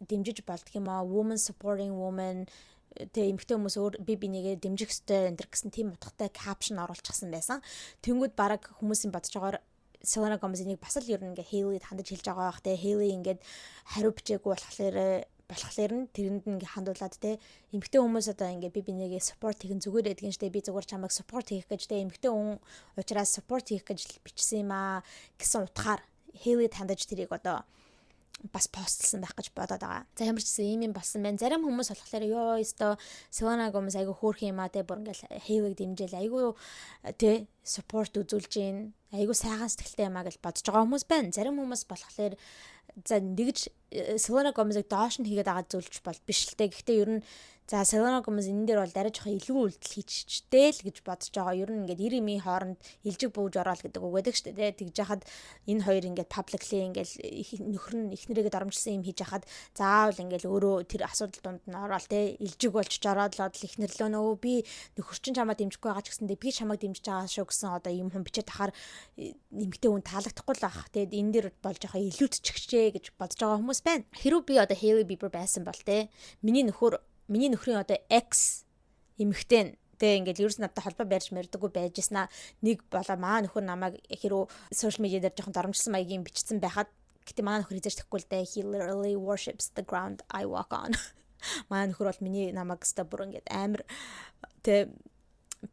[SPEAKER 1] дэмжиж болдго юм аа, woman supporting woman тэгээ эмэгтэй хүмүүс өөр би бинийгээ дэмжих ёстой энэ гэсэн тийм утгатай капшн оруулчихсан байсан. Тэнгүүд баг хүмүүсийн бодож байгаагаар Selena Gomez-ийг бас л ер нь ингээ Hailey хандаж хэлж байгаа бах те Hailey ингээд хариу бичээгүй болохоор нь тэрэнд ингээ хандуулаад те эмэгтэй хүмүүс одоо ингээ би бинийгээ support хийх зүгээр гэдгийг штэ би зүгээр чамайг support хийх гэж те эмэгтэй хүн учраас support хийх гэж бичсэн юм аа гэсэн утгаар Hailey хандаж тэрийг одоо бас постлсан байх гэж бодоод байгаа. За ямар ч гэсэн ийм юм болсон байна. Зарим хүмүүс болохоор ёо ёстой Selena Gomez айгу хөөрх юм аа те бүр ингээл Hailey-г дэмжээл айгу те support үзүүлж гин айгу сайхан сэтгэлтэй юм аа гэж бодож байгаа хүмүүс байна. Зарим хүмүүс болохоор за нэгж Selena Gomez-ыг доош нь хийгээд байгаа зүйлч бол биш л те. Гэхдээ ер нь за Selena Gomez энэ дээр бол дараа жоохон илүү үйлдэл хийчихтэй л гэж бодож байгаа. Ер нь ингээд 90-ийн хооронд илжиг бууж ороод гэдэг үг байдаг шүү дээ. Тэгж яхад энэ хоёр ингээд publicly ингээд нөхөр нь эхнэрийгээ доромжилсан юм хийж яхад заавал ингээд өөрөө тэр асуудал донд нь ороод те илжиг болчих ороод л эхнэрлөө нөө би нөхөр чинь чамаа дэмжихгүй байгаа ч гэсэндээ би чамайг дэмжиж байгаа шүү гэсэн одоо юм хүн бичээд тахаар нэмэгтэй хүн таалагдахгүй л байх. Тэгээд энэ дээр болж байгаа илүүдчихжээ гэж бодож байгаа хүмүүс байна. Хэрвээ би одоо Hailey Bieber байсан бол те миний нөхрийн одоо ex эмэгтэй тэгээ ингээд ерөөс надад холбоо барьж мэрдэггүй байжснаа нэг болоо маа нөхөр намайг хэрүү social media дээр жоохон доромжилсан маягийн бичсэн байхад гэтээ маа нөхөр хийж тэгэхгүй л дээ he literally worships the ground I walk on. Маа нөхөр бол миний намайг өстө бүр ингээд амар тэ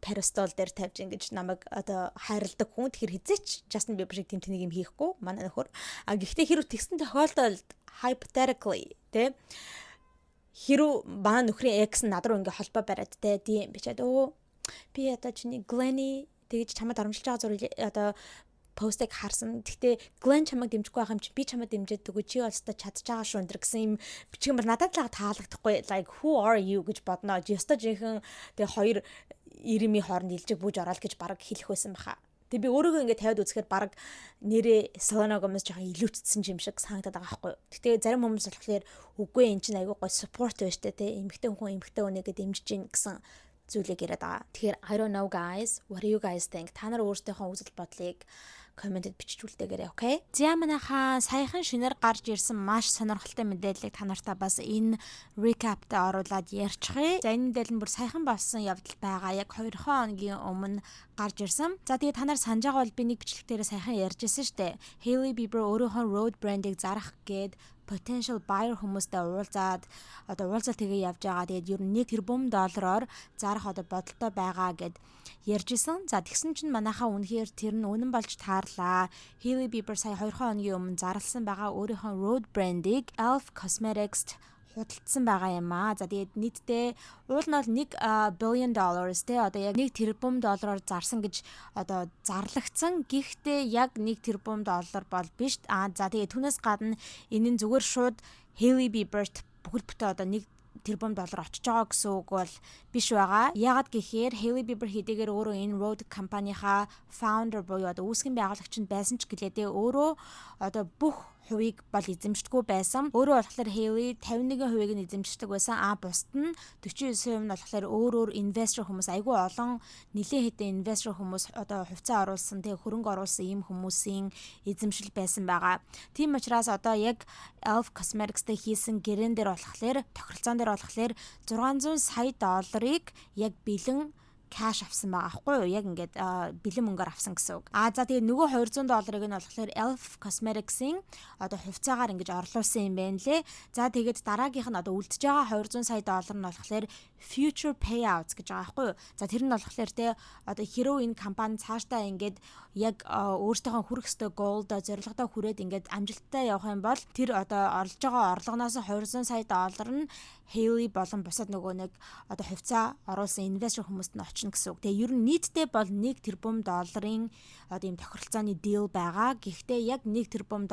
[SPEAKER 1] pedestal дээр тавьж ингэж намайг одоо хайрладаг хүн. Тэгэхээр хизээч Justin Bieber шиг тэмтнийг юм хийхгүй манай нөхөр. Гэхдээ хэрүү тэгсэн тохиолдолд hypothetically тэ хэрүү манай нөхрийн экс над руу ингээ холбоо бариад те DM бичээд би одоо чиний Glenny тэгж чамд оромжилж байгаа зургийг одоо постыг харсан. Гэхдээ Glenn чамайг дэмжихгүй байх юм чи би чамайг дэмжиж дэггүй чи бол та чадж байгаа шүү энэ гэсэн юм бичгэн бол надад л таалагдахгүй like who are you гэж бодноо. Ёстой жинхэнэ тэгээ хоёр 90-ийн хооронд илжиг бууж ороод гэж бараг хэлэх байсан баха. Тэгээ би өөрийгөө ингээ тавиад үзэхээр баг нэрээ Selena Gomez жоохон илүүцсэн юм шиг санагдаад байгаа байхгүй. Гэтэ зарим хүмүүс болохоор үгүй эн чинь аягүй гой support байж тээ те эмэгтэй хүнийгээ дэмжиж гин гэсэн зүйлийг яриад байгаа. Тэгэхээр I don't know guys, what do you guys think? Та нар өөрсдийнхөө үзэл бодлыг комментэд бичиж үлдээгээрэй, окей? За манайхаа саяхан шинээр гарч ирсэн маш сонирхолтой мэдээллийг та нартай бас энэ recap-д оруулаад ярьчихъя. За энэ мэдээлэл нь бүр саяхан болсон явдал байгаа. Яг 2 хоногийн өмнө гарч ирсэн. За тэгээ та нар санаж байгаа бол би нэг бичлэг дээр саяхан ярьжсэн шүү дээ. Hailey Bieber өөрийнхөө road brand-ыг зарах гээд potential buyer хүмүүстэй уулзаад тэгээ явж байгаа. Тэгээд ер нь $1 тэрбум зарах одоо бодолтой байгаа гэд ярьж исэн. За тэгсэн чинь манайхаа үнэхээр тэр нь үнэн болж таарлаа. Hailey Bieber сая 2 хоногийн өмнө зарласан байгаа өөрийнхөө road brand-ыг Elf Cosmetics худалдсан байгаа юм аа. За тэгээд нийтдээ уул нь бол $1 billion те одоо яг $1 тэрбум зарсан гэж одоо зарлагдсан. Гэхдээ яг $1 тэрбум бол биш. За тэгээд түүнээс гадна энэ нь зүгээр шууд Hailey Bieber-т бүхэл бүтэн одоо $1 тэрбум очиж байгаа гэсэн үг бол биш байгаа. Яагаад гэхээр Hailey Bieber хэдийгээр өөрөө энэ road компанийнхаа founder буюу одоо үүсгэн байгуулагч нь байсан ч гэлээдээ өөрөө одоо бүх хувийг бол эзэмшдэггүй байсан. Өөрөөр болохоор Hailey 51% нь эзэмшдэг байсан. Бусд нь 49% нь болохоор өөр инвестор хүмүүс, айгүй олон нэлээд хэдэн инвестор хүмүүс одоо хувьцаа оруулсан, тэгээ хөрөнгө оруулсан ийм хүмүүсийн эзэмшил байсан байгаа. Тийм учраас одоо яг Elf Cosmetics-тэй хийсэн гэрэн дээр болохоор тохиролцоон дээр болохоор $600 сая яг бэлэн cash авсан байгаа аахгүй юу? Яг ингээд бэлэн мөнгөөр авсан гэсэн үг. За тэгээ нөгөө $200 нь болохоор Elf Cosmetics-ийн одоо хувьцаагаар ингэж орлуулсан юм байна лээ. За тэгээд дараагийнх нь одоо үлдэж байгаа $200 сая нь болохоор future payouts гэж байгаа аахгүй юу? За тэр нь болохоор те одоо хэрөө энэ компани цаашдаа ингээд яг өөртөөхөө хүрэх ёстой goal-до зорилгодоо хүрээд ингээд амжилттай явах юм бол тэр одоо орлож байгаа орлогоноос $200 сая нь Hailey болон бусад нөгөө нэг одоо хувьцаа оруулсан инвестор хүмүүст нь очно гэсэн үг. Тэгээ ер нь нийтдээ бол $1 тэрбум одоо ийм тохиролцооны deal байгаа. Гэхдээ яг $1 тэрбум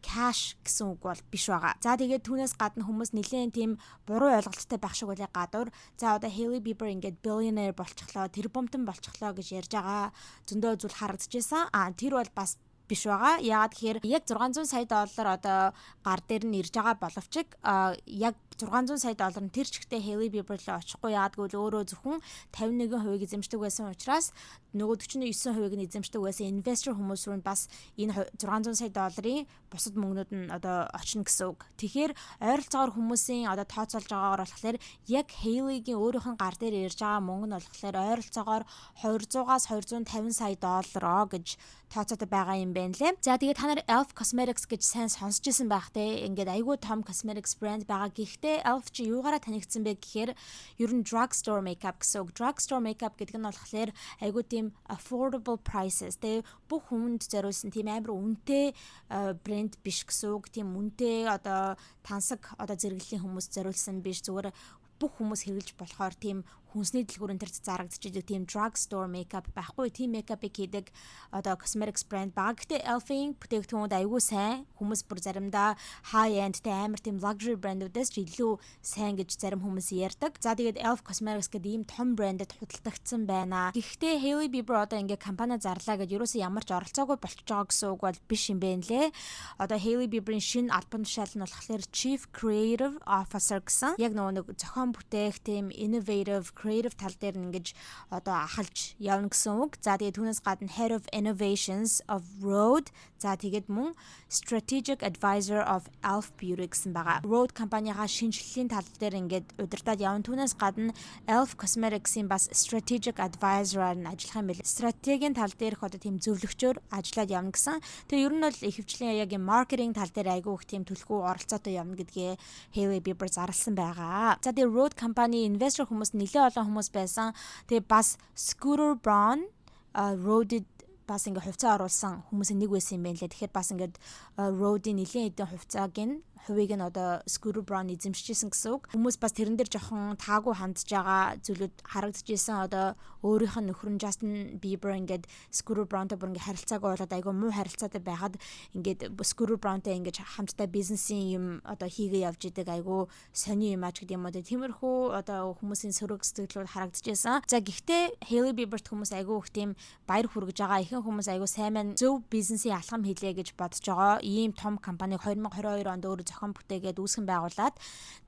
[SPEAKER 1] cash гэсэн үг бол биш байгаа. За тэгээд түүнээс гадна хүмүүс нэлээд тийм буруу ойлголттой байх шиг үлээ гадуур. За одоо Hailey Bieber ингээд billionaire болчихлоо, тэрбумтан болчихлоо гэж ярьж байгаа. Зөндөө зүйл харагдчихсан. Тэр бол бас биш байгаа. Яагаад гэхээр яг $600 сая одоо гар дээр нь ирж байгаа боловч яг $600 сая нь тэр чигтээ Hailey Bieber руу очихгүй. Яагаад гэвэл өөрөө зөвхөн 51% эзэмшдэг байсан учраас нөгөө 49% нь эзэмшдэг байсан инвестор хүмүүс рүү бас энэ $600 сая бусад мөнгнүүд нь одоо очно гэсэн үг. Тэгэхээр ойролцоогоор хүмүүсийн одоо тооцоолж байгаагаар болохоор яг Hailey-гийн өөрийнх нь гар дээр ирж байгаа мөнгө нь болохоор ойролцоогоор $200-аас $250 сая гэж тооцоотой байгаа юм байна лээ. За тэгээд та нар Elf Cosmetics гэж сайн сонсч ирсэн байх те. Ингээд айгүй том cosmetics brand байгаа. Гэхдээ Elf чи юугаараа танигдсан бэ гэхээр ер нь drugstore makeup гэсэн үг. Drugstore makeup гэдэг нь болохоор айгүй тийм affordable prices те. Бүх хүнд зориулсан тийм амар үнэтэй брэнд биш гэсэн үг. Тийм үнэтэй одоо тансаг одоо зэрэглэлийн хүмүүс зориулсан биш. Зүгээр бүх хүмүүс хэрэглэж болохоор тийм хүнсний дэлгүүрэн дээр зарагдчихдаг тийм drugstore makeup байхгүй. Тийм makeup-ыг хийдэг одоо cosmetics brand баг. Гэхдээ Elf-ийн бүтээгдэхүүнүүд аягүй сайн. Хүмүүс бүр заримдаа high end тэ амар тийм luxury brand-уудаас ч илүү сайн гэж зарим хүмүүс ярьдаг. За тэгээд Elf Cosmetics гэдэг ийм том брэндэд худалдагдсан байна. Гэхдээ Hailey Bieber одоо ингээ компани зарлаа гэж юусэн ямар ч оролцоогүй болчихж байгаа гэсэн үг бол биш юм байна лээ. Одоо Hailey Bieber-ийн шинэ албан тушаал нь болохоор Chief Creative Officer гэсэн. Яг нэг зохион бүтээх тийм innovative creative тал дээр ингэж одоо ахалж явна гэсэн үг. За тэгээд түүнээс гадна Head of Innovations of Rhode. За тэгээд мөн Strategic Advisor of Elf Beauty гэсэн байгаа. Rhode компанийхаа шинжилгээний тал дээр ингээд удирдаад явна. Түүнээс гадна Elf Cosmetics-ийн бас Strategic Advisor-аар нь ажиллах юм байна. Стратегийн тал дээрх одоо тийм зөвлөгчөөр ажиллаад явна гэсэн. Тэгээ ер нь бол ихэвчлэн яг юм маркетинг тал дээр айгүй их тийм төлхөө оролцоотой явна гэдгээ Hailey Bieber зарласан байгаа. За тэгээд Rhode компани инвестор хүмүүс нэлээд олон хүмүүс байсан. Тэгээ бас Scooter Braun Rhode бас ингээ хувьцаа оруулсан хүмүүсийн нэг байсан юм байна лээ. Тэгэхээр бас ингээд Rhode-ийн нэлээд хэдэн хувьцааг нь хувийг нь одоо Scooter Braun эзэмшижсэн гэсэн үг. Хүмүүс бас тэрэн дээр жоохон таагүй хандж байгаа зүйлүүд харагдчихсэн. Одоо өөрийнх нь нөхөр нь Justin Bieber ингээд Scooter Braun-тай бүр ингээд харилцаагүй болоод айгүй муу харилцаатай байхад ингээд Scooter Braun-тай ингээд хамтдаа бизнесийн юм одоо хийгээ явж идэг айгүй сони юм ач гэдэг юм уу. Тиймэрхүү одоо хүмүүсийн сөрөг сэтгэлүүд харагдчихсан. За гэхдээ Hailey Bieber-т хүмүүс айгүй их тийм баяр хүргэж байгаа. Ихэнх хүмүүс айгүй сайн маань зөв бизнесийн алхам хийлээ гэж бодож байгаа. Ийм том компаниг 2022 онд өөрөө зохион бүтээгээд үүсгэн байгуулад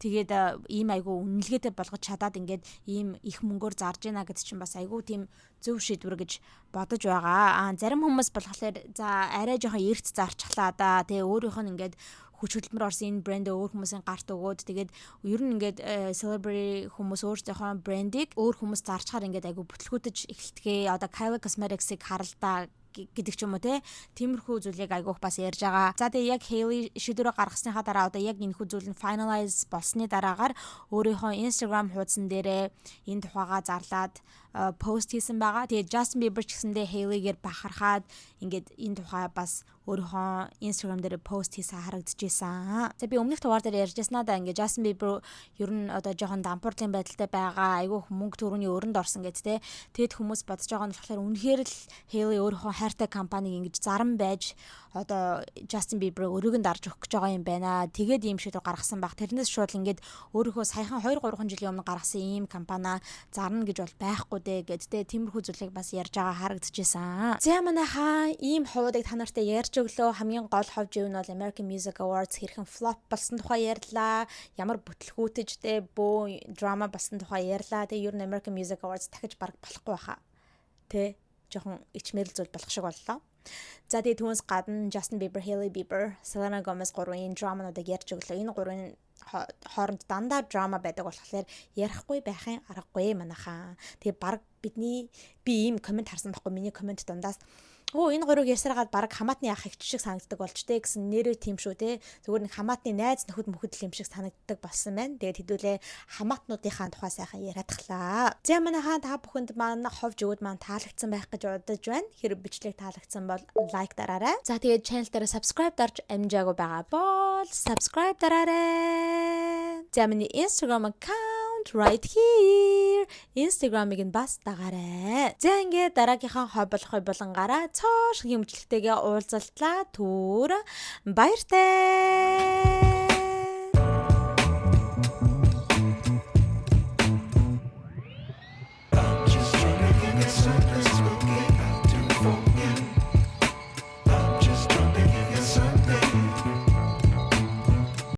[SPEAKER 1] тэгээд ийм айгүй үнэлгээтэй болгож чадаад ингээд ийм их мөнгөөр зарж ийна гэдэг чинь бас айгүй тийм зөв шийдвэр гэж бодож байгаа. Зарим хүмүүс болохоор за арай жоохон эрт зарчихлаа да. Тэгээ өөрийнх нь ингээд хүч хөдөлмөр орсон энэ брэндээ өөр хүмүүсийн гарт өгөөд тэгээд ер нь ингээд celebrity хүмүүс өөрсдийнхөө брендийг өөр хүмүүс зарчхаар ингээд айгүй бүтлгүүтэж эхэлтгээ. Одоо Kylie Cosmetics-ыг харалтаа гэдэг ч юм уу те. Тиймэрхүү зүйлийг айгүйх бас ярьж байгаа. За тэгээ яг Hailey шийдвэрээ гаргасныхаа дараа одоо яг энэ хүү зүйл нь finalize болсны дараагаар өөрийнхөө Instagram хуудсан дээрээ энэ тухайга зарлаад пост хийсэн байгаа. Тэгээ Justin Bieber ч гэсэндээ Hailey-гээр бахархаад ингээд энэ тухай бас өөрийнхөө Instagram дээр пост хийсэн харагдчихсан. За би өмнөх дугаар дээр ярьжсанаа да ингээд Justin Bieber ер нь одоо жоохон дампуурлын байдалтай байгаа. Айгүйх мөнгө төрөний өрөнд орсон гэд те. Тэгэд хүмүүс бодож байгаа нь болохоор үнэхээр л Hailey өөрийнхөө хайртай компаниг ингэж заран байж одоо Justin Bieber өргөнд дарж өгөх гэж байгаа юм байна. Тэгээд ийм шийдвэр гаргасан баг. Тэрнээс шууд ингээд өөрийнхөө саяхан 2-3 жилийн өмнө гаргасан ийм компани зарна гэж бол байхгүй дээ гэдтэй тиймэрхүү зүйлийг бас ярьж байгаа харагдчихсан. За манайхаа ийм ховуудыг та нартай ярьж өглөө. Хамгийн гол ховж юу нь бол American Music Awards хэрхэн flop болсон тухай ярьлаа. Ямар бүтлгүүтэжтэй бөө драма болсон тухай ярьлаа. Тэгээ ер нь American Music Awards дахиж бараг болохгүй хаа. Тэ жоохон ичмэрл зүйл болох шиг боллоо. За тэгээ түүнээс гадна Justin Bieber, Hailey Bieber, Selena Gomez гурвын драмануудыг ярьж өглөө. Энэ гурвын хооронд дандаа драма байдаг болохоор ярихгүй байхын аргагүй манайхаа. Тэгээ баг би ийм комент харсан байхгүй миний комент дундаас энэ гурыг ясараад баг хамаатны ах их шиг санагддаг болж тэ гэсэн нэрээ тийм шүү те. Зүгээр нэг хамаатны найз нөхөд мөхөдл юм шиг санагддаг болсон байна. Тэгээд хэдүүлээ хамаатнуудынхаа тухай сайхан яриадглаа. За манайхаа та бүхэнд маань ховж өгöd маань таалагдсан байх гэж бодож байна. Хэрэг бичлэг таалагдсан бол лайк дараарай. За тэгээд channel дээр subscribe дарж амжаагүй байгаа бол subscribe дараарай. За миний Instagram account right here. Instagram-ыг нь бас дагаарай. За ингээд дараагийнхаа хобболохой болонгаараа цоо шиг хэмжлэгтэйгээ уулзалтлаа. Түр баяртай.